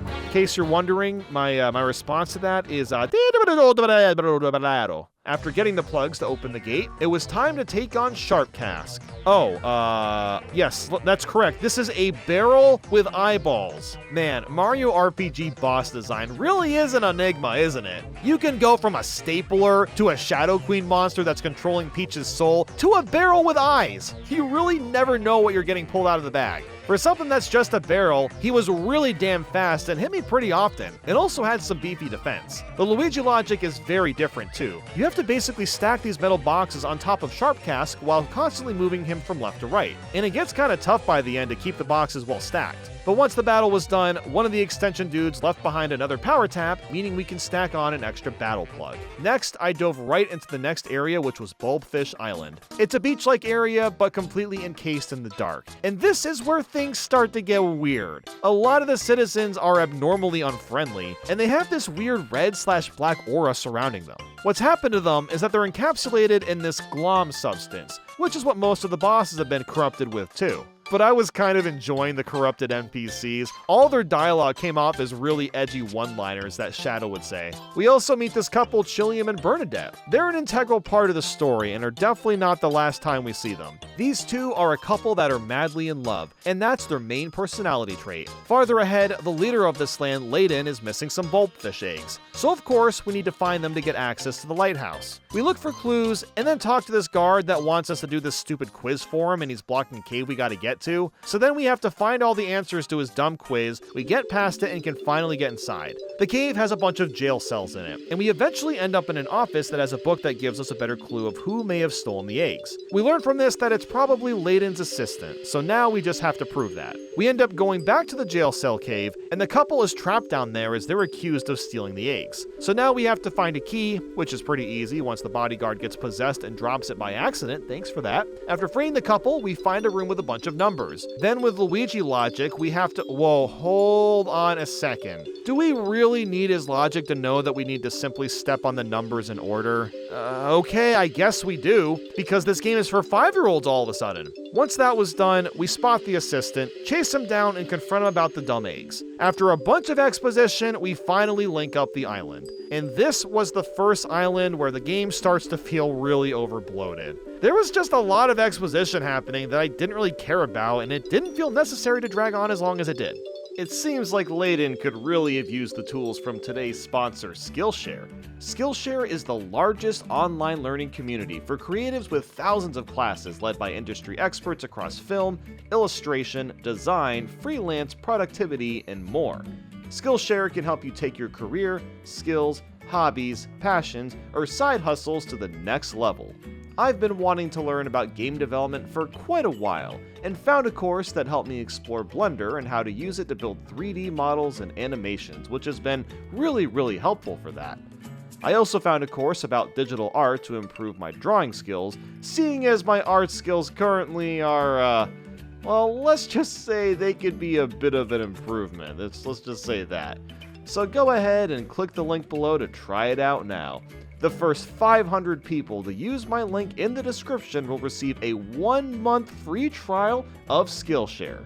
In case you're wondering, my response to that is after getting the plugs to open the gate, it was time to take on Sharp Cask. Yes, that's correct. This is a barrel with eyeballs. Man, Mario RPG boss design really is an enigma, isn't it? You can go from a stapler to a Shadow Queen monster that's controlling Peach's soul to a barrel with eyes. You really never know what you're getting pulled out of the bag. For something that's just a barrel, he was really damn fast and hit me pretty often. It also had some beefy defense. The Luigi logic is very different too. You have to basically stack these metal boxes on top of Sharp Cask while constantly moving him from left to right. And it gets kinda tough by the end to keep the boxes well stacked. But once the battle was done, one of the extension dudes left behind another power tap, meaning we can stack on an extra battle plug. Next, I dove right into the next area, which was Bulbfish Island. It's a beach-like area, but completely encased in the dark. And this is where things start to get weird. A lot of the citizens are abnormally unfriendly, and they have this weird red/black aura surrounding them. What's happened to them is that they're encapsulated in this glom substance, which is what most of the bosses have been corrupted with too. But I was kind of enjoying the corrupted NPCs. All their dialogue came off as really edgy one-liners that Shadow would say. We also meet this couple, Chilliam and Bernadette. They're an integral part of the story and are definitely not the last time we see them. These two are a couple that are madly in love, and that's their main personality trait. Farther ahead, the leader of this land, Layden, is missing some bulbfish eggs. So of course, we need to find them to get access to the lighthouse. We look for clues, and then talk to this guard that wants us to do this stupid quiz for him, and he's blocking a cave we gotta get get to. So then we have to find all the answers to his dumb quiz, we get past it and can finally get inside. The cave has a bunch of jail cells in it, and we eventually end up in an office that has a book that gives us a better clue of who may have stolen the eggs. We learn from this that it's probably Layden's assistant, so now we just have to prove that. We end up going back to the jail cell cave, and the couple is trapped down there as they're accused of stealing the eggs. So now we have to find a key, which is pretty easy once the bodyguard gets possessed and drops it by accident, thanks for that. After freeing the couple, we find a room with a bunch of numbers. Then with Luigi logic, we have to— whoa, hold on a second. Do we really need his logic to know that we need to simply step on the numbers in order? Okay, I guess we do, because this game is for 5-year-olds all of a sudden. Once that was done, we spot the assistant, chase him down, and confront him about the dumb eggs. After a bunch of exposition, we finally link up the island. And this was the first island where the game starts to feel really overbloated. There was just a lot of exposition happening that I didn't really care about, and it didn't feel necessary to drag on as long as it did. It seems like Layden could really have used the tools from today's sponsor, Skillshare. Skillshare is the largest online learning community for creatives with thousands of classes led by industry experts across film, illustration, design, freelance, productivity, and more. Skillshare can help you take your career, skills, hobbies, passions, or side hustles to the next level. I've been wanting to learn about game development for quite a while, and found a course that helped me explore Blender and how to use it to build 3D models and animations, which has been really helpful for that. I also found a course about digital art to improve my drawing skills, seeing as my art skills currently are, well, let's just say they could be a bit of an improvement. Let's just say that. So go ahead and click the link below to try it out now. The first 500 people to use my link in the description will receive a 1-month free trial of Skillshare.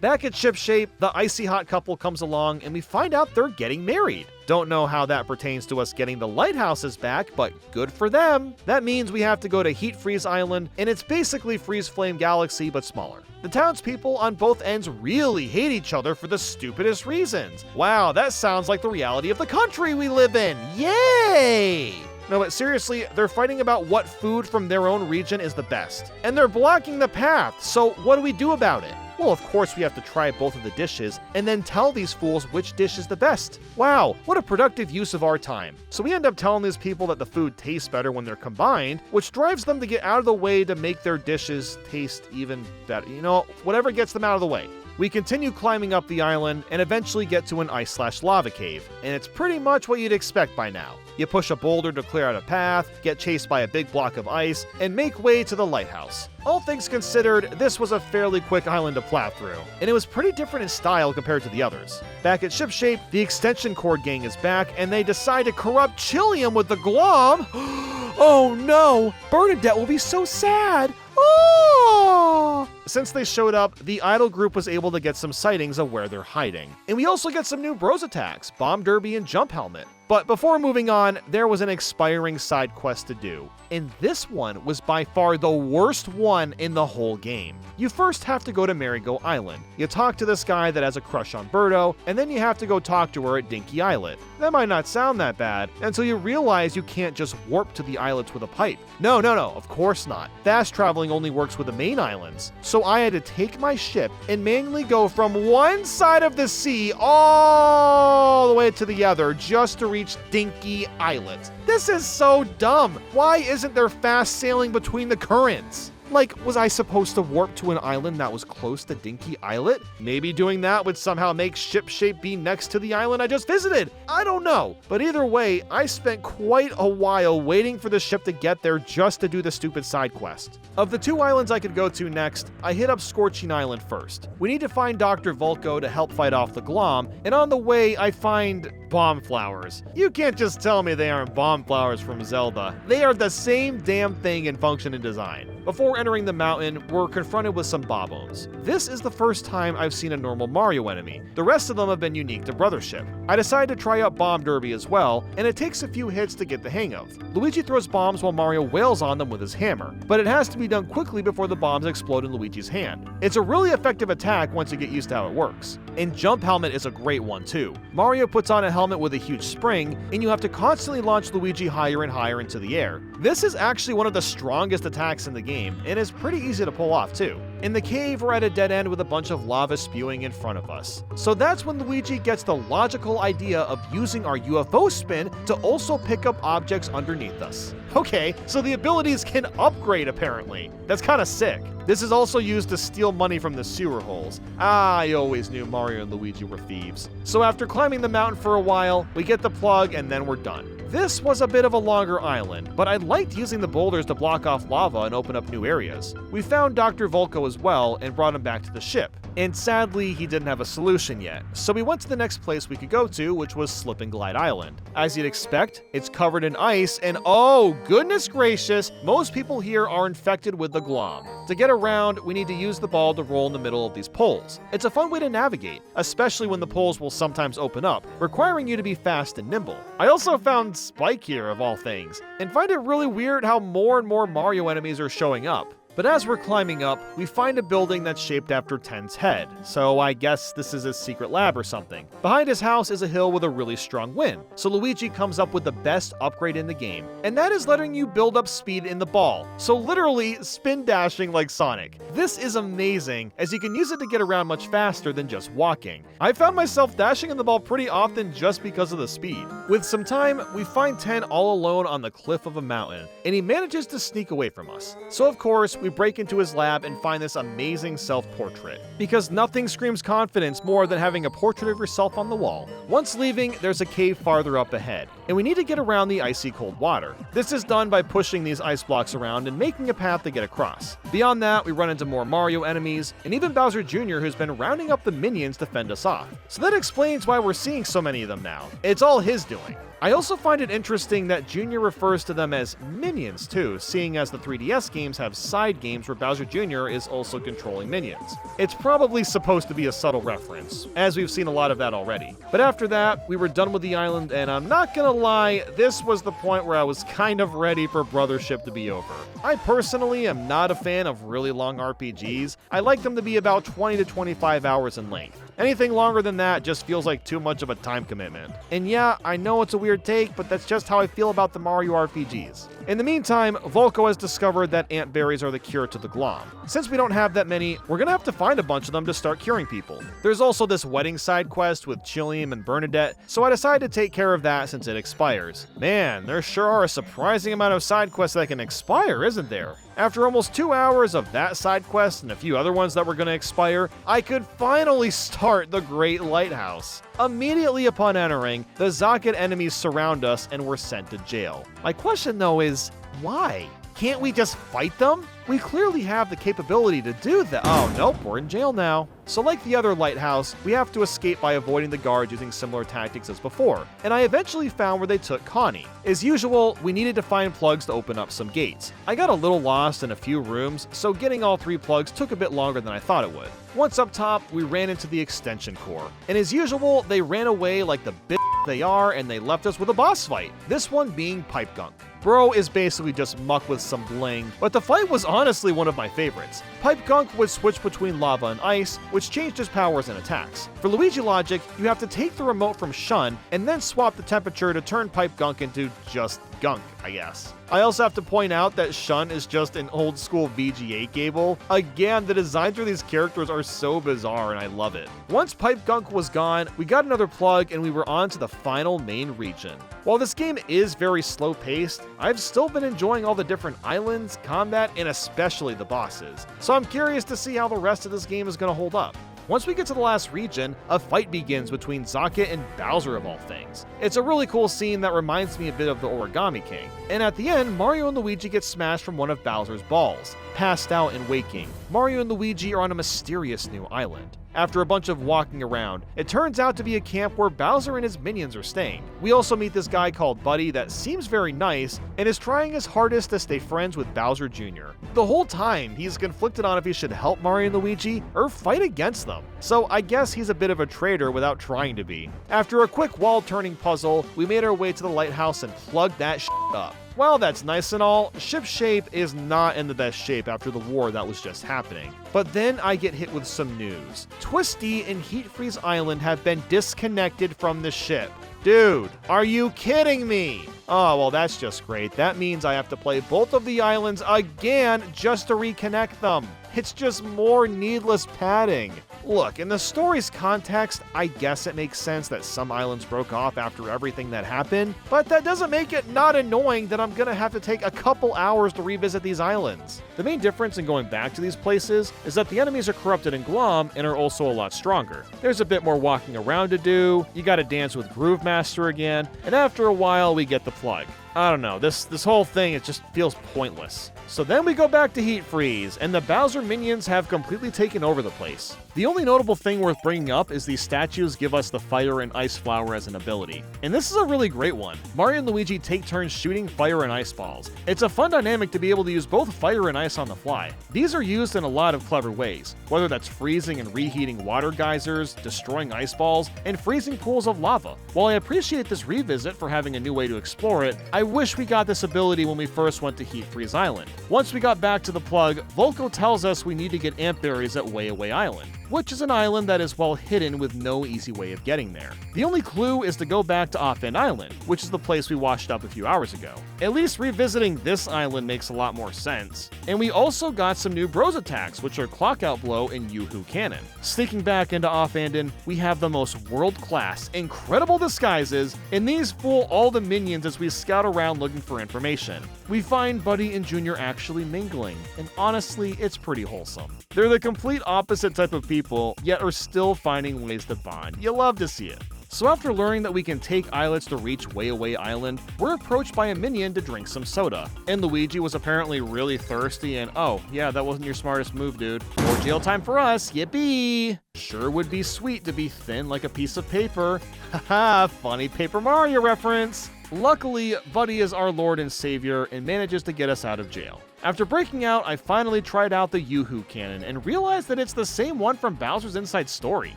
Back at Shipshape, the icy hot couple comes along and we find out they're getting married. Don't know how that pertains to us getting the lighthouses back, but good for them. That means we have to go to Heat Freeze Island, and it's basically Freeze Flame Galaxy, but smaller. The townspeople on both ends really hate each other for the stupidest reasons. Wow, that sounds like the reality of the country we live in. Yay! No, but seriously, they're fighting about what food from their own region is the best. And they're blocking the path, so what do we do about it? Well, of course we have to try both of the dishes, and then tell these fools which dish is the best. Wow, what a productive use of our time. So we end up telling these people that the food tastes better when they're combined, which drives them to get out of the way to make their dishes taste even better. You know, whatever gets them out of the way. We continue climbing up the island and eventually get to an ice/lava cave, and it's pretty much what you'd expect by now. You push a boulder to clear out a path, get chased by a big block of ice, and make way to the lighthouse. All things considered, this was a fairly quick island to plow through, and it was pretty different in style compared to the others. Back at Shipshape, the extension cord gang is back, and they decide to corrupt Chillium with the glom. Oh no! Bernadette will be so sad! Oh! Since they showed up, the idol group was able to get some sightings of where they're hiding. And we also get some new bros attacks, Bomb Derby and Jump Helmet. But before moving on, there was an expiring side quest to do. And this one was by far the worst one in the whole game. You first have to go to Marigo Island. You talk to this guy that has a crush on Birdo, and then you have to go talk to her at Dinky Islet. That might not sound that bad, until you realize you can't just warp to the islets with a pipe. No, of course not. Fast traveling only works with the main islands. So I had to take my ship and manually go from one side of the sea all the way to the other just to reach Dinky Islet. This is so dumb. Why isn't there fast sailing between the currents? Like, was I supposed to warp to an island that was close to Dinky Islet? Maybe doing that would somehow make Shipshape be next to the island I just visited. I don't know. But either way, I spent quite a while waiting for the ship to get there just to do the stupid side quest. Of the 2 islands I could go to next, I hit up Scorching Island first. We need to find Dr. Volko to help fight off the Glom, and on the way I find bomb flowers. You can't just tell me they aren't bomb flowers from Zelda. They are the same damn thing in function and design. Before entering the mountain, we're confronted with some Bob-Oms. This is the first time I've seen a normal Mario enemy. The rest of them have been unique to Brothership. I decided to try out Bomb Derby as well, and it takes a few hits to get the hang of. Luigi throws bombs while Mario wails on them with his hammer, but it has to be done quickly before the bombs explode in Luigi's hand. It's a really effective attack once you get used to how it works. And Jump Helmet is a great one too. Mario puts on a helmet with a huge spring, and you have to constantly launch Luigi higher and higher into the air. This is actually one of the strongest attacks in the game, and is pretty easy to pull off too. In the cave, we're at a dead end with a bunch of lava spewing in front of us. So that's when Luigi gets the logical idea of using our UFO spin to also pick up objects underneath us. Okay, so the abilities can upgrade apparently. That's kinda sick. This is also used to steal money from the sewer holes. I always knew Mario and Luigi were thieves. So after climbing the mountain for a while, we get the plug and then we're done. This was a bit of a longer island, but I liked using the boulders to block off lava and open up new areas. We found Dr. Volko as well and brought him back to the ship. And sadly, he didn't have a solution yet, so we went to the next place we could go to, which was Slip and Glide Island. As you'd expect, it's covered in ice, and oh goodness gracious, most people here are infected with the glom. To get around, we need to use the ball to roll in the middle of these poles. It's a fun way to navigate, especially when the poles will sometimes open up, requiring you to be fast and nimble. I also found Spike here, of all things, and find it really weird how more and more Mario enemies are showing up. But as we're climbing up, we find a building that's shaped after Ten's head, so I guess this is a secret lab or something. Behind his house is a hill with a really strong wind, so Luigi comes up with the best upgrade in the game, and that is letting you build up speed in the ball, so literally spin dashing like Sonic. This is amazing, as you can use it to get around much faster than just walking. I found myself dashing in the ball pretty often just because of the speed. With some time, we find Ten all alone on the cliff of a mountain, and he manages to sneak away from us. So of course, we break into his lab and find this amazing self-portrait. Because nothing screams confidence more than having a portrait of yourself on the wall. Once leaving, there's a cave farther up ahead, and we need to get around the icy cold water. This is done by pushing these ice blocks around and making a path to get across. Beyond that, we run into more Mario enemies, and even Bowser Jr., who's been rounding up the minions to fend us off. So that explains why we're seeing so many of them now. It's all his doing. I also find it interesting that Jr. refers to them as minions too, seeing as the 3DS games have side games where Bowser Jr. is also controlling minions. It's probably supposed to be a subtle reference, as we've seen a lot of that already. But after that, we were done with the island, and I'm not gonna lie, this was the point where I was kind of ready for Brothership to be over. I personally am not a fan of really long RPGs. I like them to be about 20 to 25 hours in length. Anything longer than that just feels like too much of a time commitment. And yeah, I know it's a weird take, but that's just how I feel about the Mario RPGs. In the meantime, Volko has discovered that ant berries are the cure to the glom. Since we don't have that many, we're gonna have to find a bunch of them to start curing people. There's also this wedding side quest with Chilium and Bernadette, so I decided to take care of that since it expires. Man, there sure are a surprising amount of side quests that can expire, isn't there? After almost 2 hours of that side quest and a few other ones that were gonna expire, I could finally start the Great Lighthouse. Immediately upon entering, the Zocket enemies surround us and we're sent to jail. My question though is, why? Can't we just fight them? We clearly have the capability to do that. Oh nope, we're in jail now. So like the other lighthouse, we have to escape by avoiding the guards using similar tactics as before, and I eventually found where they took Connie. As usual, we needed to find plugs to open up some gates. I got a little lost in a few rooms, so getting all 3 plugs took a bit longer than I thought it would. Once up top, we ran into the extension core, and as usual, they ran away like the bitch they are, and they left us with a boss fight, this one being Pipe Gunk. Bro is basically just muck with some bling, but the fight was honestly one of my favorites. Pipe Gunk would switch between lava and ice, which changed his powers and attacks. For Luigi logic, you have to take the remote from Shun and then swap the temperature to turn Pipe Gunk into just gunk, I guess. I also have to point out that Shun is just an old school VGA cable. Again, the designs for these characters are so bizarre and I love it. Once Pipe Gunk was gone, we got another plug and we were on to the final main region. While this game is very slow paced, I've still been enjoying all the different islands, combat, and especially the bosses. So I'm curious to see how the rest of this game is going to hold up. Once we get to the last region, a fight begins between Zocket and Bowser of all things. It's a really cool scene that reminds me a bit of the Origami King. And at the end, Mario and Luigi get smashed from one of Bowser's balls. Passed out and waking, Mario and Luigi are on a mysterious new island. After a bunch of walking around, it turns out to be a camp where Bowser and his minions are staying. We also meet this guy called Buddy that seems very nice and is trying his hardest to stay friends with Bowser Jr. The whole time, he's conflicted on if he should help Mario and Luigi or fight against them. So I guess he's a bit of a traitor without trying to be. After a quick wall-turning puzzle, we made our way to the lighthouse and plugged that shit up. While that's nice and all, ship shape is not in the best shape after the war that was just happening. But then I get hit with some news. Twisty and Heat Freeze Island have been disconnected from the ship. Dude, are you kidding me? Oh, well, that's just great. That means I have to play both of the islands again just to reconnect them. It's just more needless padding. Look, in the story's context, I guess it makes sense that some islands broke off after everything that happened, but that doesn't make it not annoying that I'm gonna have to take a couple hours to revisit these islands. The main difference in going back to these places is that the enemies are corrupted in Glom and are also a lot stronger. There's a bit more walking around to do, you gotta dance with Groove Master again, and after a while we get the plug. I don't know, this whole thing, it just feels pointless. So then we go back to Heat Freeze, and the Bowser minions have completely taken over the place. The only notable thing worth bringing up is these statues give us the Fire and Ice Flower as an ability. And this is a really great one. Mario and Luigi take turns shooting fire and ice balls. It's a fun dynamic to be able to use both fire and ice on the fly. These are used in a lot of clever ways, whether that's freezing and reheating water geysers, destroying ice balls, and freezing pools of lava. While I appreciate this revisit for having a new way to explore it, I wish we got this ability when we first went to Heat Freeze Island. Once we got back to the plug, Volko tells us we need to get ant berries at Way Away Island, which is an island that is well hidden with no easy way of getting there. The only clue is to go back to Offhand Island, which is the place we washed up a few hours ago. At least revisiting this island makes a lot more sense. And we also got some new bros attacks, which are Clockout Blow and Yoo-Hoo Cannon. Sneaking back into Offhand, we have the most world-class, incredible disguises, and these fool all the minions as we scout around looking for information. We find Buddy and Junior actually mingling, and honestly, it's pretty wholesome. They're the complete opposite type of people, yet are still finding ways to bond. You love to see it. So after learning that we can take islets to reach Way Away Island, we're approached by a minion to drink some soda. And Luigi was apparently really thirsty and oh, yeah, that wasn't your smartest move, dude. More jail time for us, yippee! Sure would be sweet to be thin like a piece of paper. Haha, funny Paper Mario reference! Luckily, Buddy is our Lord and Savior and manages to get us out of jail. After breaking out, I finally tried out the Yoo-Hoo Cannon and realized that it's the same one from Bowser's Inside Story.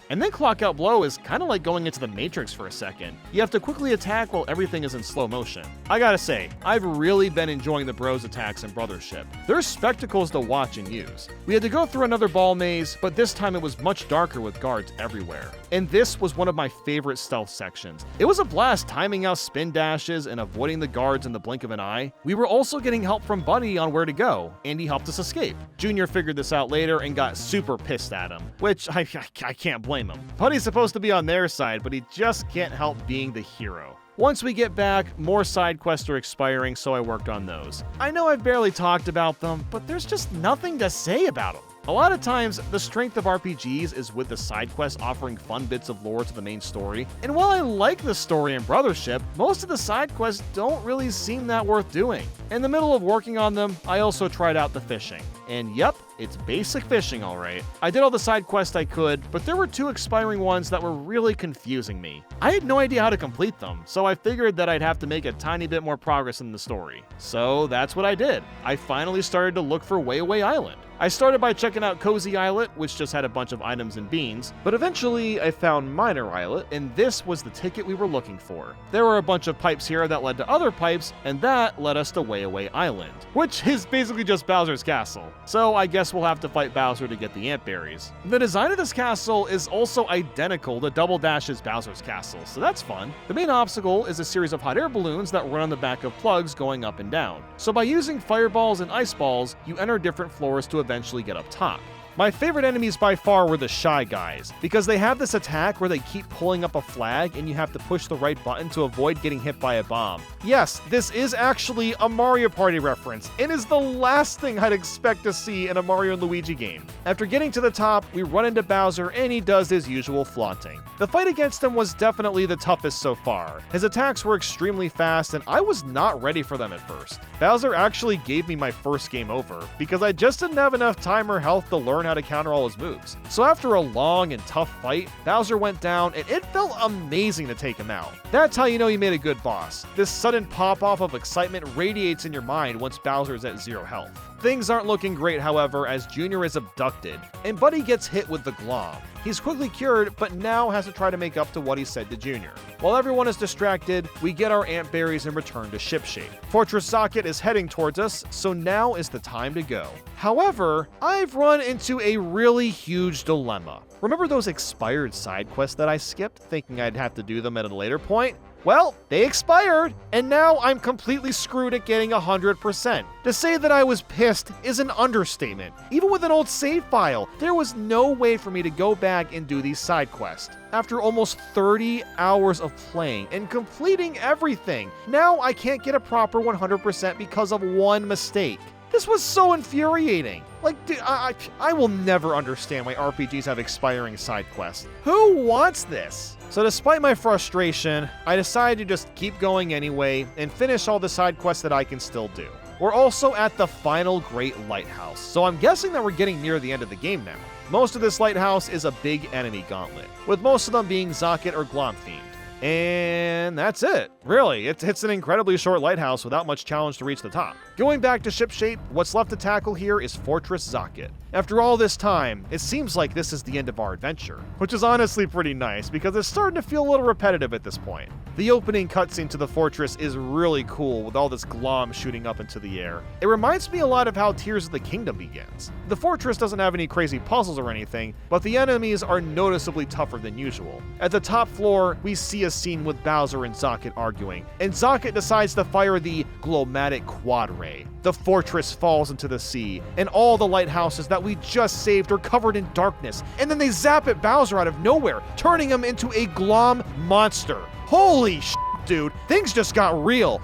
And then Clockout Blow is kinda like going into the Matrix for a second. You have to quickly attack while everything is in slow motion. I gotta say, I've really been enjoying the bros attacks in Brothership. They're spectacles to watch and use. We had to go through another ball maze, but this time it was much darker with guards everywhere. And this was one of my favorite stealth sections. It was a blast timing out spin dashes and avoiding the guards in the blink of an eye. We were also getting help from Buddy on where to go, and he helped us escape. Junior figured this out later and got super pissed at him, which I can't blame him. Buddy's supposed to be on their side, but he just can't help being the hero. Once we get back, more side quests are expiring, so I worked on those. I know I've barely talked about them, but there's just nothing to say about them. A lot of times, the strength of RPGs is with the side quests offering fun bits of lore to the main story, and while I like the story in Brothership, most of the side quests don't really seem that worth doing. In the middle of working on them, I also tried out the fishing. And yep, it's basic fishing alright. I did all the side quests I could, but there were 2 expiring ones that were really confusing me. I had no idea how to complete them, so I figured that I'd have to make a tiny bit more progress in the story. So that's what I did. I finally started to look for Way Away Island. I started by checking out Cozy Islet, which just had a bunch of items and beans, but eventually I found Minor Islet, and this was the ticket we were looking for. There were a bunch of pipes here that led to other pipes, and that led us to Way Away Island, which is basically just Bowser's castle. So I guess we'll have to fight Bowser to get the ant berries. The design of this castle is also identical to Double Dash's Bowser's castle, so that's fun. The main obstacle is a series of hot air balloons that run on the back of plugs going up and down. So by using fireballs and ice balls, you enter different floors to eventually get up top. My favorite enemies by far were the Shy Guys, because they have this attack where they keep pulling up a flag and you have to push the right button to avoid getting hit by a bomb. Yes, this is actually a Mario Party reference, and is the last thing I'd expect to see in a Mario and Luigi game. After getting to the top, we run into Bowser and he does his usual flaunting. The fight against him was definitely the toughest so far. His attacks were extremely fast and I was not ready for them at first. Bowser actually gave me my first game over, because I just didn't have enough time or health to learn how to counter all his moves. So after a long and tough fight, Bowser went down and it felt amazing to take him out. That's how you know you made a good boss. This sudden pop-off of excitement radiates in your mind once Bowser is at 0 health. Things aren't looking great, however, as Junior is abducted, and Buddy gets hit with the Glom. He's quickly cured, but now has to try to make up to what he said to Junior. While everyone is distracted, we get our ant berries and return to shipshape. Fortress Socket is heading towards us, so now is the time to go. However, I've run into a really huge dilemma. Remember those expired side quests that I skipped, thinking I'd have to do them at a later point? Well, they expired, and now I'm completely screwed at getting 100%. To say that I was pissed is an understatement. Even with an old save file, there was no way for me to go back and do these side quests. After almost 30 hours of playing and completing everything, now I can't get a proper 100% because of one mistake. This was so infuriating. Like, dude, I will never understand why RPGs have expiring side quests. Who wants this? So despite my frustration, I decided to just keep going anyway and finish all the side quests that I can still do. We're also at the final Great Lighthouse, so I'm guessing that we're getting near the end of the game now. Most of this lighthouse is a big enemy gauntlet, with most of them being Zocket or Glom themed. And that's it. Really, it's an incredibly short lighthouse without much challenge to reach the top. Going back to shipshape, what's left to tackle here is Fortress Zocket. After all this time, it seems like this is the end of our adventure, which is honestly pretty nice because it's starting to feel a little repetitive at this point. The opening cutscene to the fortress is really cool with all this glom shooting up into the air. It reminds me a lot of how Tears of the Kingdom begins. The fortress doesn't have any crazy puzzles or anything, but the enemies are noticeably tougher than usual. At the top floor, we see a scene with Bowser and Zocket arguing, and Zocket decides to fire the Glomatic Quad Ray. The fortress falls into the sea, and all the lighthouses that we just saved are covered in darkness, and then they zap at Bowser out of nowhere, turning him into a glom monster. Holy shit, dude, things just got real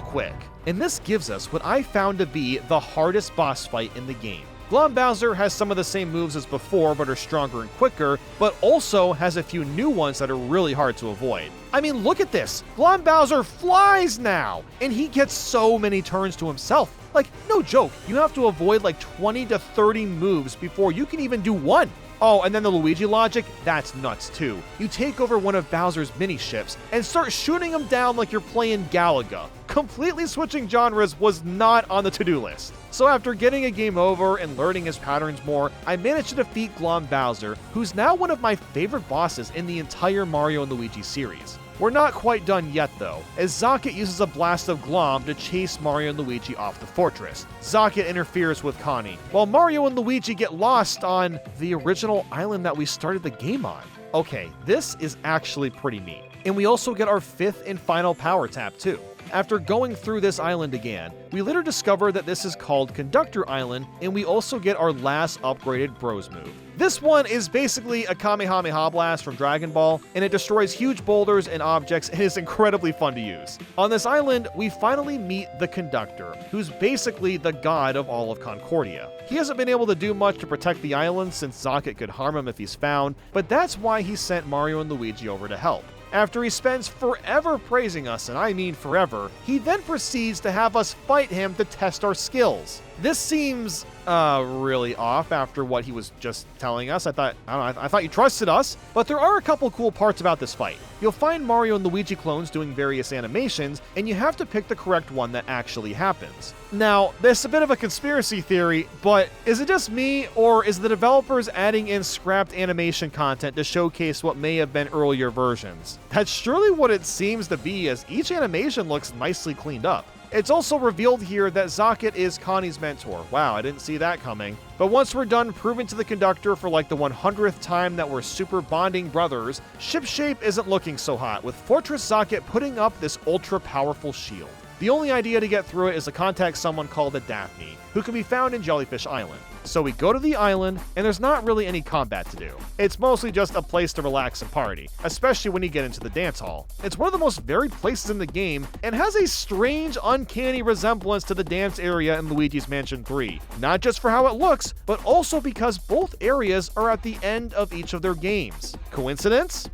quick. And this gives us what I found to be the hardest boss fight in the game. Glom Bowser has some of the same moves as before but are stronger and quicker, but also has a few new ones that are really hard to avoid. I mean, look at this! Glom Bowser flies now! And he gets so many turns to himself. Like, no joke, you have to avoid like 20 to 30 moves before you can even do one. Oh, and then the Luigi logic, that's nuts too. You take over one of Bowser's mini-ships and start shooting him down like you're playing Galaga. Completely switching genres was not on the to-do list. So after getting a game over and learning his patterns more, I managed to defeat Glom Bowser, who's now one of my favorite bosses in the entire Mario & Luigi series. We're not quite done yet though, as Zocket uses a blast of Glom to chase Mario and Luigi off the fortress. Zocket interferes with Connie, while Mario and Luigi get lost on the original island that we started the game on. Okay, this is actually pretty neat. And we also get our 5th and final power tap too. After going through this island again, we later discover that this is called Conductor Island, and we also get our last upgraded Bros move. This one is basically a Kamehameha Blast from Dragon Ball, and it destroys huge boulders and objects and is incredibly fun to use. On this island, we finally meet the Conductor, who's basically the god of all of Concordia. He hasn't been able to do much to protect the island since Zocket could harm him if he's found, but that's why he sent Mario and Luigi over to help. After he spends forever praising us, and I mean forever, he then proceeds to have us fight him to test our skills. This seems really off after what he was just telling us. I thought you trusted us, but there are a couple cool parts about this fight. You'll find Mario and Luigi clones doing various animations, and you have to pick the correct one that actually happens. Now, there's a bit of a conspiracy theory, but is it just me, or is the developers adding in scrapped animation content to showcase what may have been earlier versions? That's surely what it seems to be, as each animation looks nicely cleaned up. It's also revealed here that Zocket is Connie's mentor. Wow, I didn't see that coming. But once we're done proving to the Conductor for like the 100th time that we're super bonding brothers, shipshape isn't looking so hot, with Fortress Zocket putting up this ultra powerful shield. The only idea to get through it is to contact someone called a Daphne, who can be found in Jellyfish Island. So we go to the island, and there's not really any combat to do. It's mostly just a place to relax and party, especially when you get into the dance hall. It's one of the most varied places in the game, and has a strange, uncanny resemblance to the dance area in Luigi's Mansion 3. Not just for how it looks, but also because both areas are at the end of each of their games. Coincidence?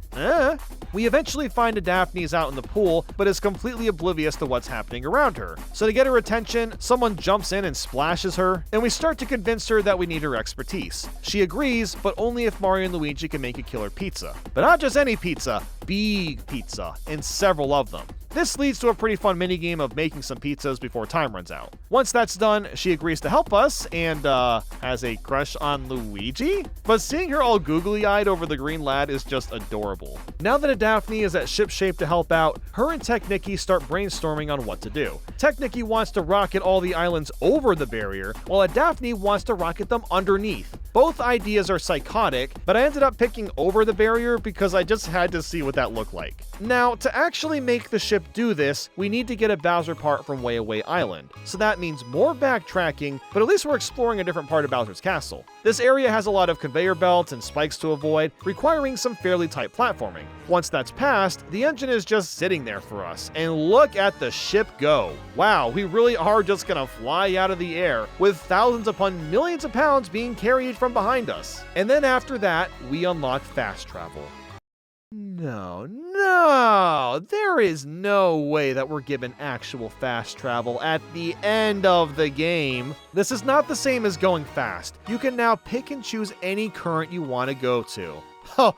We eventually find a Daphne's out in the pool, but is completely oblivious to what's happening around her. So to get her attention, someone jumps in and splashes her, and we start to convince her that we need her expertise. She agrees, but only if Mario and Luigi can make a killer pizza. But not just any pizza, big pizza, and several of them. This leads to a pretty fun minigame of making some pizzas before time runs out. Once that's done, she agrees to help us and, has a crush on Luigi? But seeing her all googly-eyed over the green lad is just adorable. Now that a Daphne is at shipshape to help out, her and Technicky start brainstorming on what to do. Technicky wants to rocket all the islands over the barrier, while a Daphne wants to rocket them underneath. Both ideas are psychotic, but I ended up picking over the barrier because I just had to see what that looked like. Now, to actually make the ship do this, we need to get a Bowser part from way away island. So that means more backtracking, but at least we're exploring a different part of Bowser's castle. This area has a lot of conveyor belts and spikes to avoid, requiring some fairly tight platforming. Once that's passed, the engine is just sitting there for us, and look at the ship go. Wow, we really are just gonna fly out of the air, with thousands upon millions of pounds being carried from behind us. And then after that, we unlock fast travel. No, there is no way that we're given actual fast travel at the end of the game. This is not the same as going fast. You can now pick and choose any current you want to go to. Oh,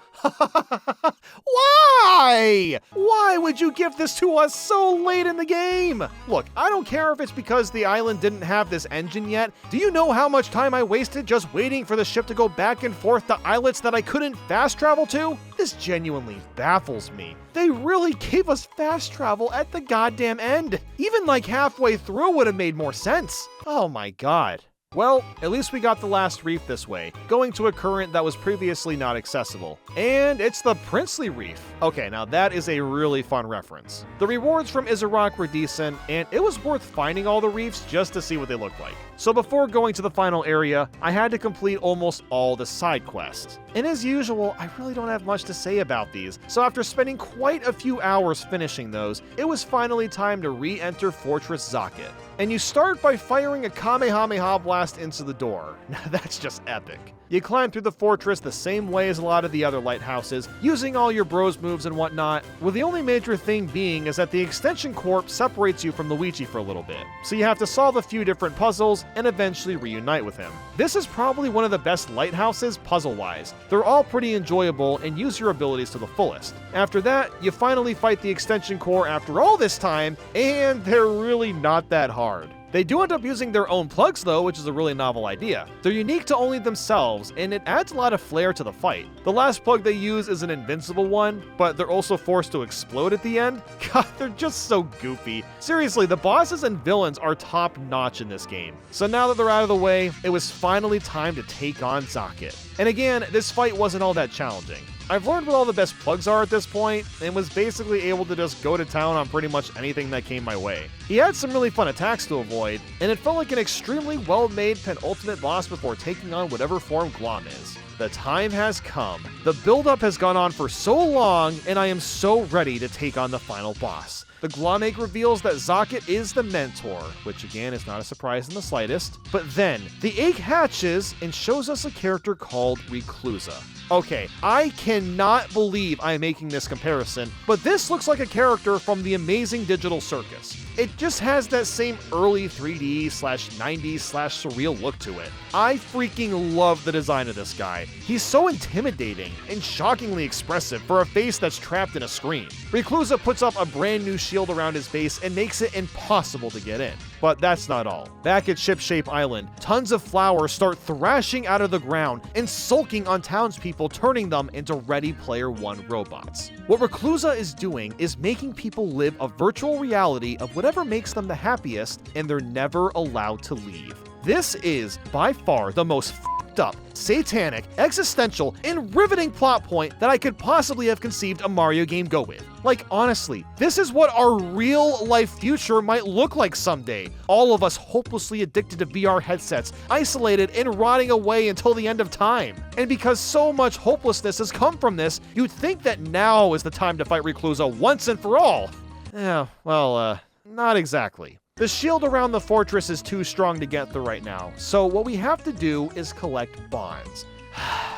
why? Why would you give this to us so late in the game? Look, I don't care if it's because the island didn't have this engine yet. Do you know how much time I wasted just waiting for the ship to go back and forth to islets that I couldn't fast travel to? This genuinely baffles me. They really gave us fast travel at the goddamn end. Even like halfway through would have made more sense. Oh my god. Well, at least we got the last reef this way, going to a current that was previously not accessible. And it's the Princely Reef. Okay, now that is a really fun reference. The rewards from Isarok were decent, and it was worth finding all the reefs just to see what they look like. So before going to the final area, I had to complete almost all the side quests. And as usual, I really don't have much to say about these, so after spending quite a few hours finishing those, it was finally time to re-enter Fortress Zocket. And you start by firing a Kamehameha blast into the door. Now that's just epic. You climb through the fortress the same way as a lot of the other lighthouses, using all your bros moves and whatnot, with the only major thing being is that the extension corp separates you from Luigi for a little bit, so you have to solve a few different puzzles and eventually reunite with him. This is probably one of the best lighthouses puzzle-wise. They're all pretty enjoyable and use your abilities to the fullest. After that, you finally fight the extension core after all this time, and they're really not that hard. They do end up using their own plugs though, which is a really novel idea. They're unique to only themselves, and it adds a lot of flair to the fight. The last plug they use is an invincible one, but they're also forced to explode at the end. God, they're just so goofy. Seriously, the bosses and villains are top notch in this game. So now that they're out of the way, it was finally time to take on Zocket. And again, this fight wasn't all that challenging. I've learned what all the best plugs are at this point, and was basically able to just go to town on pretty much anything that came my way. He had some really fun attacks to avoid, and it felt like an extremely well-made penultimate boss before taking on whatever form Glom is. The time has come. The build-up has gone on for so long, and I am so ready to take on the final boss. The Glom egg reveals that Zocket is the mentor, which again is not a surprise in the slightest. But then, the egg hatches and shows us a character called Reclusa. Okay, I cannot believe I'm making this comparison, but this looks like a character from the Amazing Digital Circus. It just has that same early 3D/90s/surreal look to it. I freaking love the design of this guy. He's so intimidating and shockingly expressive for a face that's trapped in a screen. Reclusa puts up a brand new shield around his base and makes it impossible to get in. But that's not all. Back at Shipshape Island, tons of flowers start thrashing out of the ground and sulking on townspeople, turning them into Ready Player One robots. What Reclusa is doing is making people live a virtual reality of whatever makes them the happiest, and they're never allowed to leave. This is, by far, the most f***ed up, satanic, existential, and riveting plot point that I could possibly have conceived a Mario game go with. Like, honestly, this is what our real-life future might look like someday. All of us hopelessly addicted to VR headsets, isolated and rotting away until the end of time. And because so much hopelessness has come from this, you'd think that now is the time to fight Reclusa once and for all. Yeah, well, not exactly. The shield around the fortress is too strong to get through right now, so what we have to do is collect bonds.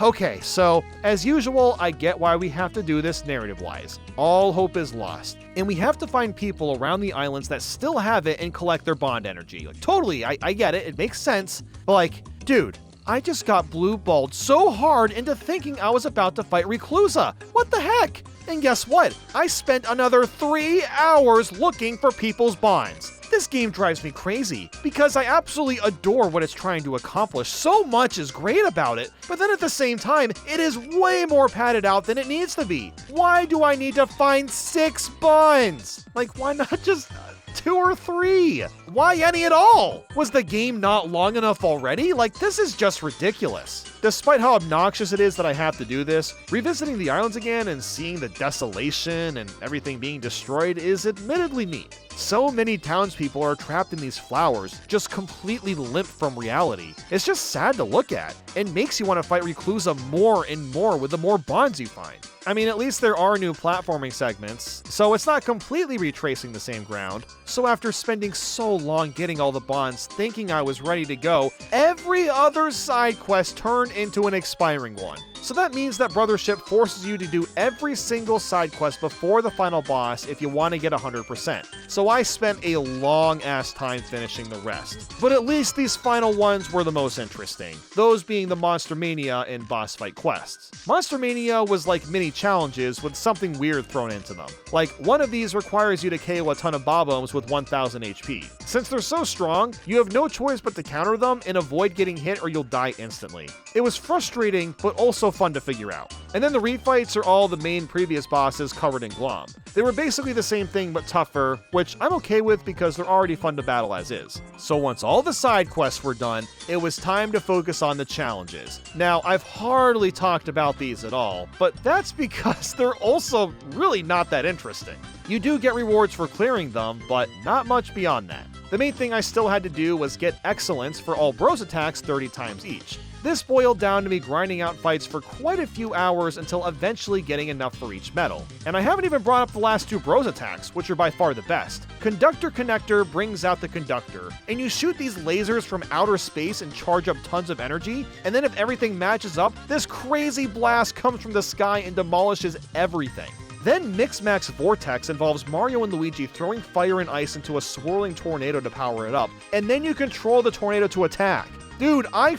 Okay, so as usual, I get why we have to do this narrative-wise. All hope is lost, and we have to find people around the islands that still have it and collect their bond energy. Like, totally, I get it, it makes sense, but like, dude, I just got blue-balled so hard into thinking I was about to fight Reclusa. What the heck? And guess what? I spent another 3 hours looking for people's bonds. This game drives me crazy, because I absolutely adore what it's trying to accomplish. So much is great about it, but then at the same time, it is way more padded out than it needs to be. Why do I need to find 6 bonds? Like, why not just 2 or 3? Why any at all? Was the game not long enough already? Like, this is just ridiculous. Despite how obnoxious it is that I have to do this, revisiting the islands again and seeing the desolation and everything being destroyed is admittedly neat. So many townspeople are trapped in these flowers, just completely limp from reality. It's just sad to look at, and makes you want to fight Reclusa more and more with the more bonds you find. I mean, at least there are new platforming segments, so it's not completely retracing the same ground. So after spending so long getting all the bonds thinking I was ready to go, every other side quest turned into an expiring one. So that means that Brothership forces you to do every single side quest before the final boss if you want to get 100%. So I spent a long ass time finishing the rest. But at least these final ones were the most interesting, those being the Monster Mania and boss fight quests. Monster Mania was like mini challenges with something weird thrown into them. Like, one of these requires you to KO a ton of Bob-Ombs with 1000 HP. Since they're so strong, you have no choice but to counter them and avoid getting hit or you'll die instantly. It was frustrating, but also fun to figure out. And then the refights are all the main previous bosses covered in glom. They were basically the same thing but tougher, which I'm okay with because they're already fun to battle as is. So once all the side quests were done, it was time to focus on the challenges. Now, I've hardly talked about these at all, but that's because they're also really not that interesting. You do get rewards for clearing them, but not much beyond that. The main thing I still had to do was get Excellence for all Bros attacks 30 times each. This boiled down to me grinding out fights for quite a few hours until eventually getting enough for each medal. And I haven't even brought up the last 2 Bros attacks, which are by far the best. Conductor Connector brings out the conductor, and you shoot these lasers from outer space and charge up tons of energy, and then if everything matches up, this crazy blast comes from the sky and demolishes everything. Then Mix Max Vortex involves Mario and Luigi throwing fire and ice into a swirling tornado to power it up, and then you control the tornado to attack. Dude, I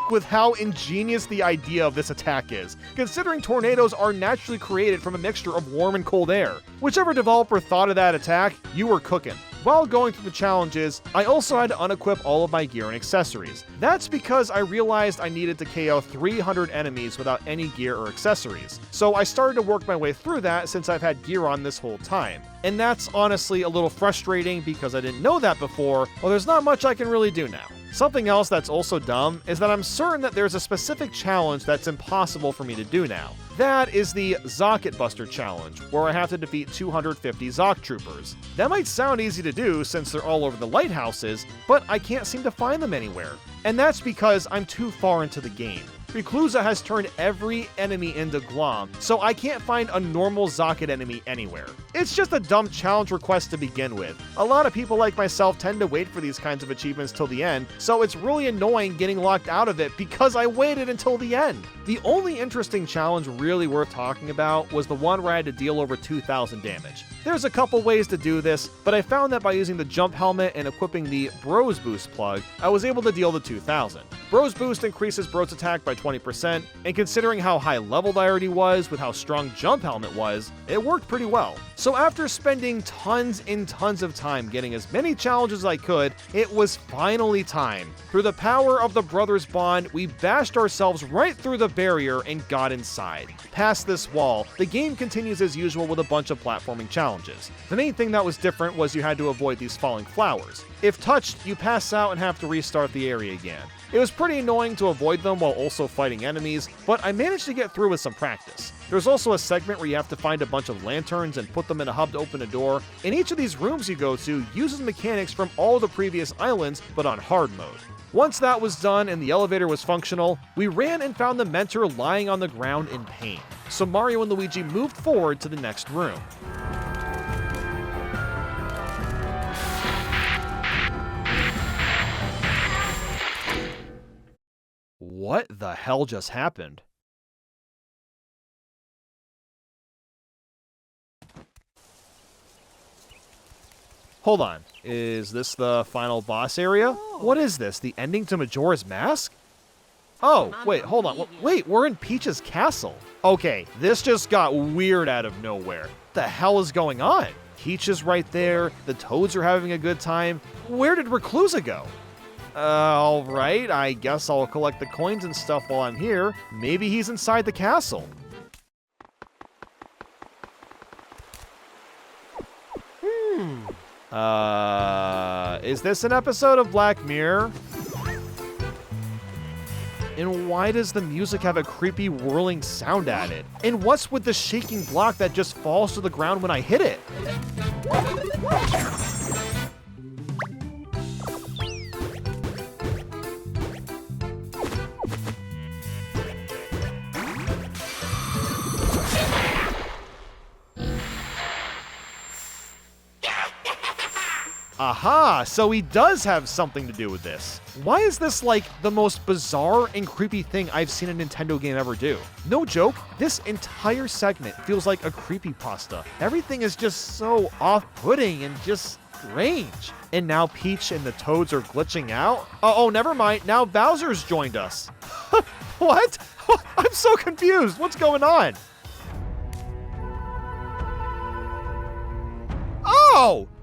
with how ingenious the idea of this attack is, considering tornadoes are naturally created from a mixture of warm and cold air. Whichever developer thought of that attack, you were cooking. While going through the challenges, I also had to unequip all of my gear and accessories. That's because I realized I needed to KO 300 enemies without any gear or accessories. So I started to work my way through that since I've had gear on this whole time. And that's honestly a little frustrating because I didn't know that before, well there's not much I can really do now. Something else that's also dumb is that I'm certain that there's a specific challenge that's impossible for me to do now. That is the Zocket Buster challenge, where I have to defeat 250 Zoc Troopers. That might sound easy to do since they're all over the lighthouses, but I can't seem to find them anywhere. And that's because I'm too far into the game. Reclusa has turned every enemy into glom, so I can't find a normal Zocket enemy anywhere. It's just a dumb challenge request to begin with. A lot of people like myself tend to wait for these kinds of achievements till the end, so it's really annoying getting locked out of it because I waited until the end. The only interesting challenge really worth talking about was the one where I had to deal over 2,000 damage. There's a couple ways to do this, but I found that by using the jump helmet and equipping the Bros Boost plug, I was able to deal the 2,000. Bros Boost increases Bros attack by 20%, and considering how high leveled I already was with how strong jump helmet was, it worked pretty well. So after spending tons and tons of time getting as many challenges as I could, it was finally time. Through the power of the brothers' bond, we bashed ourselves right through the barrier and got inside. Past this wall, the game continues as usual with a bunch of platforming challenges. The main thing that was different was you had to avoid these falling flowers. If touched, you pass out and have to restart the area again. It was pretty annoying to avoid them while also fighting enemies, but I managed to get through with some practice. There's also a segment where you have to find a bunch of lanterns and put them in a hub to open a door, and each of these rooms you go to uses mechanics from all the previous islands, but on hard mode. Once that was done and the elevator was functional, we ran and found the mentor lying on the ground in pain. So Mario and Luigi moved forward to the next room. What the hell just happened? Hold on, is this the final boss area? What is this, the ending to Majora's Mask? Oh, wait, hold on, wait, we're in Peach's castle. Okay, this just got weird out of nowhere. What the hell is going on? Peach is right there, the Toads are having a good time. Where did Reclusa go? Alright, I guess I'll collect the coins and stuff while I'm here. Maybe he's inside the castle. Is this an episode of Black Mirror? And why does the music have a creepy whirling sound at it? And what's with the shaking block that just falls to the ground when I hit it? Aha, so he does have something to do with this. Why is this like the most bizarre and creepy thing I've seen a Nintendo game ever do? No joke, this entire segment feels like a creepypasta. Everything is just so off-putting and just strange. And now Peach and the Toads are glitching out? Oh, never mind, now Bowser's joined us. What? I'm so confused, what's going on?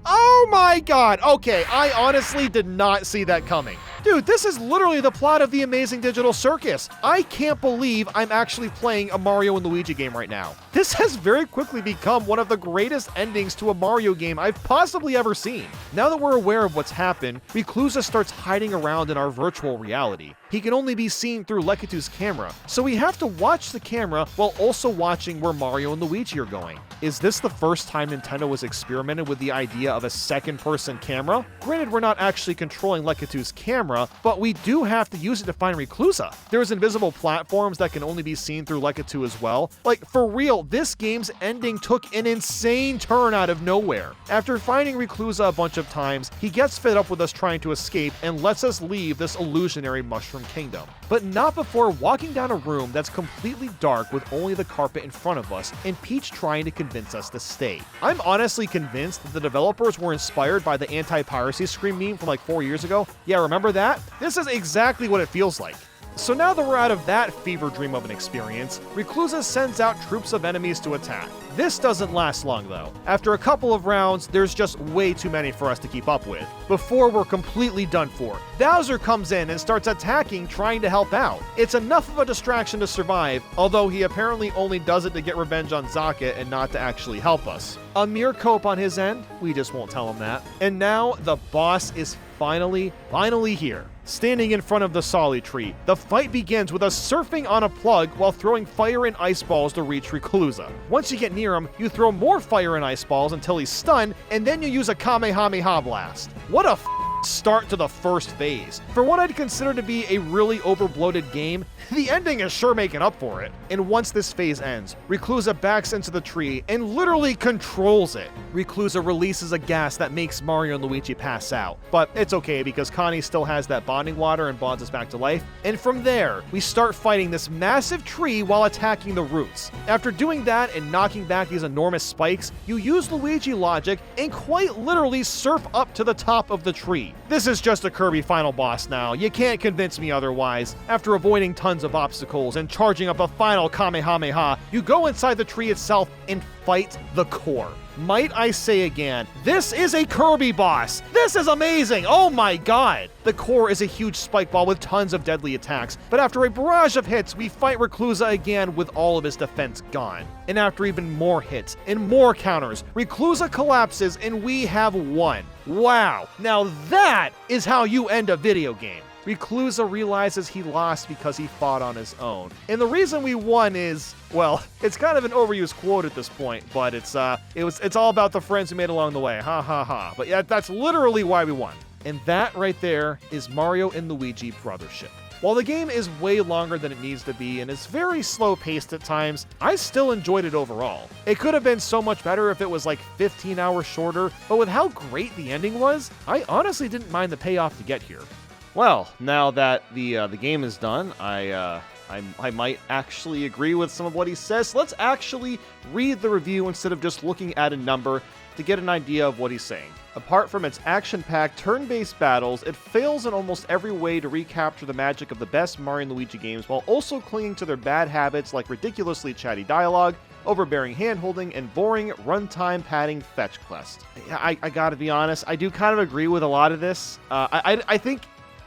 Oh my god! Okay, I honestly did not see that coming. Dude, this is literally the plot of The Amazing Digital Circus. I can't believe I'm actually playing a Mario and Luigi game right now. This has very quickly become one of the greatest endings to a Mario game I've possibly ever seen. Now that we're aware of what's happened, Reclusa starts hiding around in our virtual reality. He can only be seen through Lekitu's camera, so we have to watch the camera while also watching where Mario and Luigi are going. Is this the first time Nintendo has experimented with the idea of a second-person camera? Granted, we're not actually controlling Lekitu's camera, but we do have to use it to find Reclusa. There's invisible platforms that can only be seen through Lekitu as well. Like, for real, this game's ending took an insane turn out of nowhere. After finding Reclusa a bunch of times, he gets fed up with us trying to escape and lets us leave this illusionary mushroom kingdom. But not before walking down a room that's completely dark with only the carpet in front of us and Peach trying to convince us to stay. I'm honestly convinced that the developers were inspired by the anti-piracy scream meme from like 4 years ago. Yeah, remember that? This is exactly what it feels like. So now that we're out of that fever dream of an experience, Reclusa sends out troops of enemies to attack. This doesn't last long though. After a couple of rounds, there's just way too many for us to keep up with. Before we're completely done for, Bowser comes in and starts attacking, trying to help out. It's enough of a distraction to survive, although he apparently only does it to get revenge on Zaka and not to actually help us. A mere cope on his end, we just won't tell him that. And now the boss is finally here. Standing in front of the Solly tree, the fight begins with us surfing on a plug while throwing fire and ice balls to reach Reclusa. Once you get near him, you throw more fire and ice balls until he's stunned, and then you use a Kamehameha blast. What a start to the first phase. For what I'd consider to be a really overbloated game, the ending is sure making up for it. And once this phase ends, Reclusa backs into the tree and literally controls it. Reclusa releases a gas that makes Mario and Luigi pass out, but it's okay because Connie still has that bonding water and bonds us back to life. And from there, we start fighting this massive tree while attacking the roots. After doing that and knocking back these enormous spikes, you use Luigi logic and quite literally surf up to the top of the tree. This is just a Kirby final boss now, you can't convince me otherwise. After avoiding tons of obstacles and charging up a final Kamehameha, you go inside the tree itself and fight the core. Might I say again, this is a Kirby boss! This is amazing! Oh my god! The core is a huge spike ball with tons of deadly attacks, but after a barrage of hits, we fight Reclusa again with all of his defense gone. And after even more hits and more counters, Reclusa collapses and we have won. Wow! Now that is how you end a video game. Reclusa realizes he lost because he fought on his own. And the reason we won is, well, it's kind of an overused quote at this point, but it's all about the friends we made along the way. Ha ha ha. But yeah, that's literally why we won. And that right there is Mario and Luigi Brothership. While the game is way longer than it needs to be and is very slow-paced at times, I still enjoyed it overall. It could have been so much better if it was like 15 hours shorter, but with how great the ending was, I honestly didn't mind the payoff to get here. Well, now that the game is done, I might actually agree with some of what he says. So let's actually read the review instead of just looking at a number to get an idea of what he's saying. Apart from its action-packed, turn-based battles, it fails in almost every way to recapture the magic of the best Mario and Luigi games while also clinging to their bad habits like ridiculously chatty dialogue, overbearing hand-holding, and boring runtime padding fetch quest. I gotta be honest, I do kind of agree with a lot of this. I think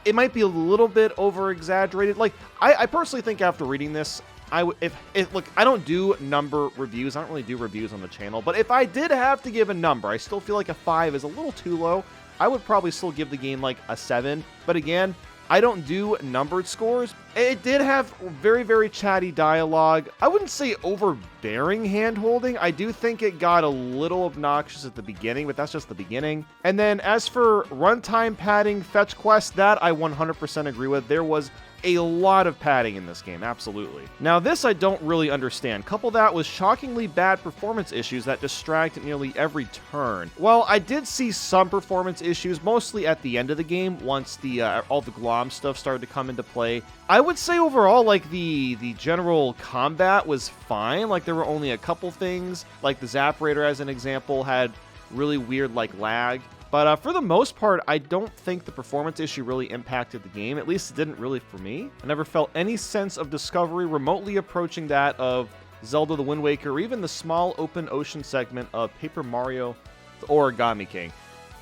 it might be a little bit over-exaggerated. Like, I personally think after reading this, look, I don't do number reviews. I don't really do reviews on the channel. But if I did have to give a number, I still feel like a 5 is a little too low. I would probably still give the game like a 7. But again, I don't do numbered scores. It did have very, very chatty dialogue. I wouldn't say overbearing hand-holding. I do think it got a little obnoxious at the beginning, but that's just the beginning. And then as for runtime padding, fetch quests, that I 100% agree with. There was a lot of padding in this game, absolutely. Now this I don't really understand. Couple that with shockingly bad performance issues that distract at nearly every turn. Well, I did see some performance issues, mostly at the end of the game, once the all the glom stuff started to come into play. I would say overall, like, the general combat was fine. Like, there were only a couple things, like the Zaprator, as an example, had really weird, like, lag. But for the most part, I don't think the performance issue really impacted the game. At least it didn't really for me. I never felt any sense of discovery remotely approaching that of Zelda the Wind Waker, or even the small open ocean segment of Paper Mario the Origami King.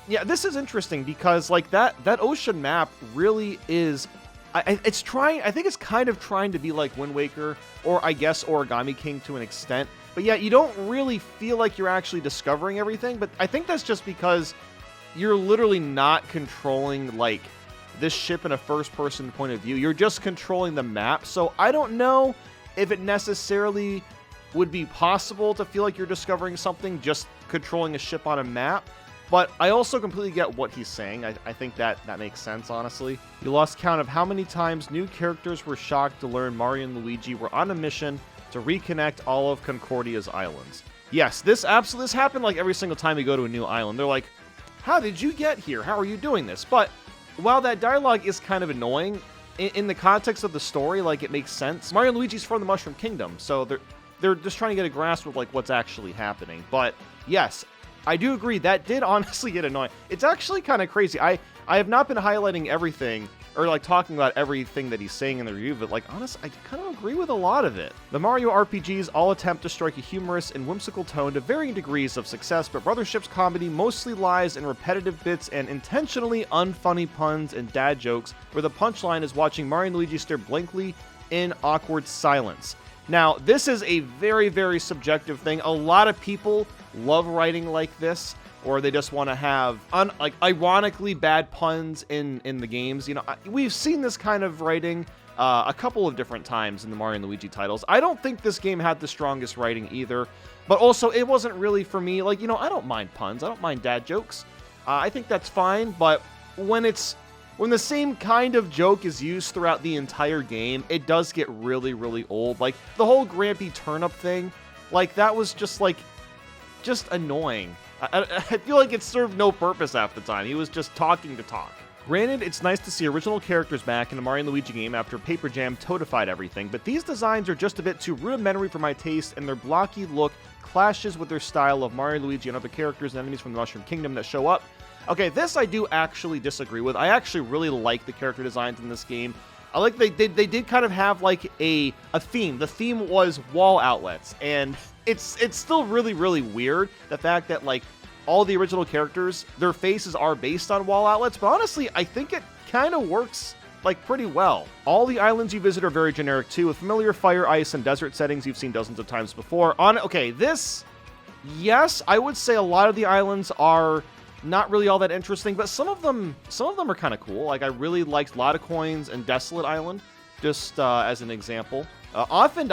Yeah, this is interesting because, like, that ocean map really is... I think it's kind of trying to be like Wind Waker, or I guess Origami King to an extent. But yeah, you don't really feel like you're actually discovering everything. But I think that's just because you're literally not controlling, like, this ship in a first-person point of view. You're just controlling the map. So I don't know if it necessarily would be possible to feel like you're discovering something just controlling a ship on a map. But I also completely get what he's saying. I think that makes sense, honestly. You lost count of how many times new characters were shocked to learn Mario and Luigi were on a mission to reconnect all of Concordia's islands. Yes, this happened like every single time you go to a new island. They're like, how did you get here? How are you doing this? But while that dialogue is kind of annoying, in the context of the story, like, it makes sense. Mario and Luigi's from the Mushroom Kingdom, so they're just trying to get a grasp of, like, what's actually happening. But yes, I do agree, that did honestly get annoying. It's actually kind of crazy. I have not been highlighting everything, or, like, talking about everything that he's saying in the review, but, like, honestly, I kind of agree with a lot of it. The Mario RPGs all attempt to strike a humorous and whimsical tone to varying degrees of success, but Brothership's comedy mostly lies in repetitive bits and intentionally unfunny puns and dad jokes, where the punchline is watching Mario and Luigi stare blankly in awkward silence. Now, this is a very, very subjective thing. A lot of people love writing like this, or they just want to have like ironically bad puns in the games. You know, we've seen this kind of writing a couple of different times in the Mario and Luigi titles. I don't think this game had the strongest writing either, but also it wasn't really for me. Like, you know, I don't mind puns. I don't mind dad jokes. I think that's fine, but when the same kind of joke is used throughout the entire game, it does get really, really old. Like, the whole Grampy turnip thing, like, that was just annoying. I feel like it served no purpose half the time. He was just talking to talk. Granted, it's nice to see original characters back in a Mario & Luigi game after Paper Jam toadified everything, but these designs are just a bit too rudimentary for my taste, and their blocky look clashes with their style of Mario & Luigi and other characters and enemies from the Mushroom Kingdom that show up. Okay, this I do actually disagree with. I actually really like the character designs in this game. I like they did kind of have like a theme. The theme was wall outlets, and it's still really, really weird, the fact that, like, all the original characters, their faces are based on wall outlets, but honestly, I think it kind of works, like, pretty well. All the islands you visit are very generic too, with familiar fire, ice, and desert settings you've seen dozens of times before. Yes, I would say a lot of the islands are not really all that interesting, but some of them are kind of cool. Like, I really liked Lot of Coins and Desolate Island, just as an example. Offenden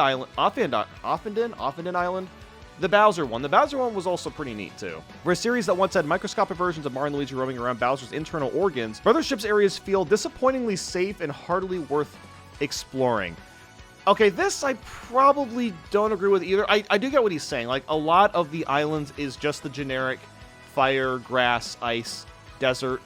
Island, the Bowser one. The Bowser one was also pretty neat too. For a series that once had microscopic versions of Mario and Luigi roaming around Bowser's internal organs, Brothership's areas feel disappointingly safe and hardly worth exploring. Okay, this I probably don't agree with either. I do get what he's saying. Like, a lot of the islands is just the generic fire, grass, ice, desert.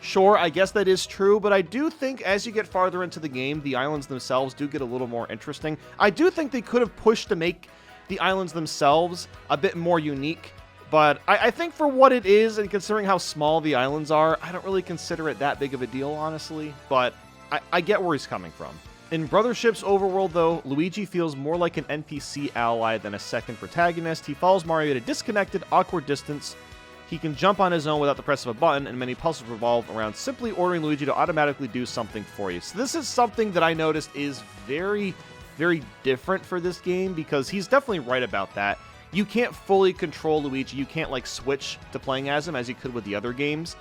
Sure, I guess that is true, but I do think as you get farther into the game, the islands themselves do get a little more interesting. I do think they could have pushed to make the islands themselves a bit more unique, but I think for what it is, and considering how small the islands are, I don't really consider it that big of a deal, honestly, but I get where he's coming from. In Brothership's overworld, though, Luigi feels more like an NPC ally than a second protagonist. He follows Mario at a disconnected, awkward distance. He can jump on his own without the press of a button, and many puzzles revolve around simply ordering Luigi to automatically do something for you. So this is something that I noticed is very, very different for this game, because he's definitely right about that. You can't fully control Luigi. You can't like switch to playing as him as you could with the other games.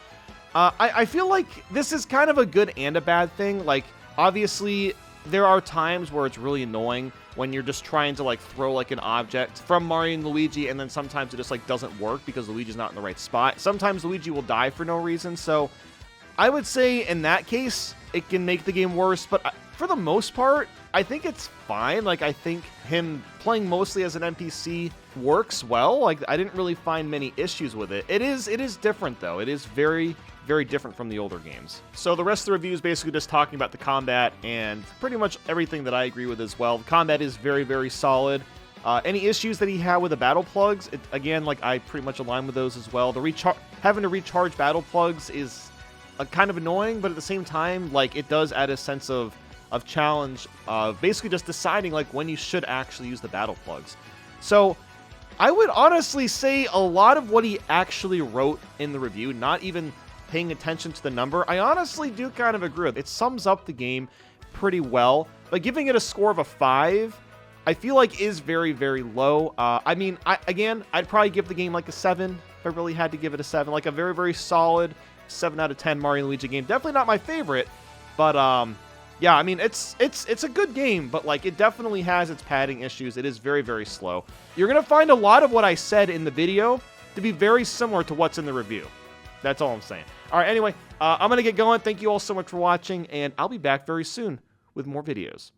I feel like this is kind of a good and a bad thing. Like, obviously, there are times where it's really annoying when you're just trying to like throw like an object from Mario and Luigi, and then sometimes it just like doesn't work because Luigi's not in the right spot. Sometimes Luigi will die for no reason, so I would say in that case, it can make the game worse, but for the most part, I think it's fine. Like, I think him playing mostly as an NPC works well. Like, I didn't really find many issues with it. It is different, though. It is very, very different from the older games. So the rest of the review is basically just talking about the combat and pretty much everything that I agree with as well. The combat is very, very solid. Any issues that he had with the battle plugs, again, like, I pretty much align with those as well. Having to recharge battle plugs is kind of annoying, but at the same time, like, it does add a sense of challenge of basically just deciding like when you should actually use the battle plugs. So I would honestly say a lot of what he actually wrote in the review, not even paying attention to the number, I honestly do kind of agree with. It sums up the game pretty well, but giving it a score of a 5, I feel like is very, very low. I mean, I'd probably give the game like a 7 if I really had to give it a 7, like a very, very solid 7 out of 10 Mario and Luigi game. Definitely not my favorite, but yeah, I mean, it's a good game, but like it definitely has its padding issues. It is very, very slow. You're going to find a lot of what I said in the video to be very similar to what's in the review. That's all I'm saying. All right, anyway, I'm going to get going. Thank you all so much for watching, and I'll be back very soon with more videos.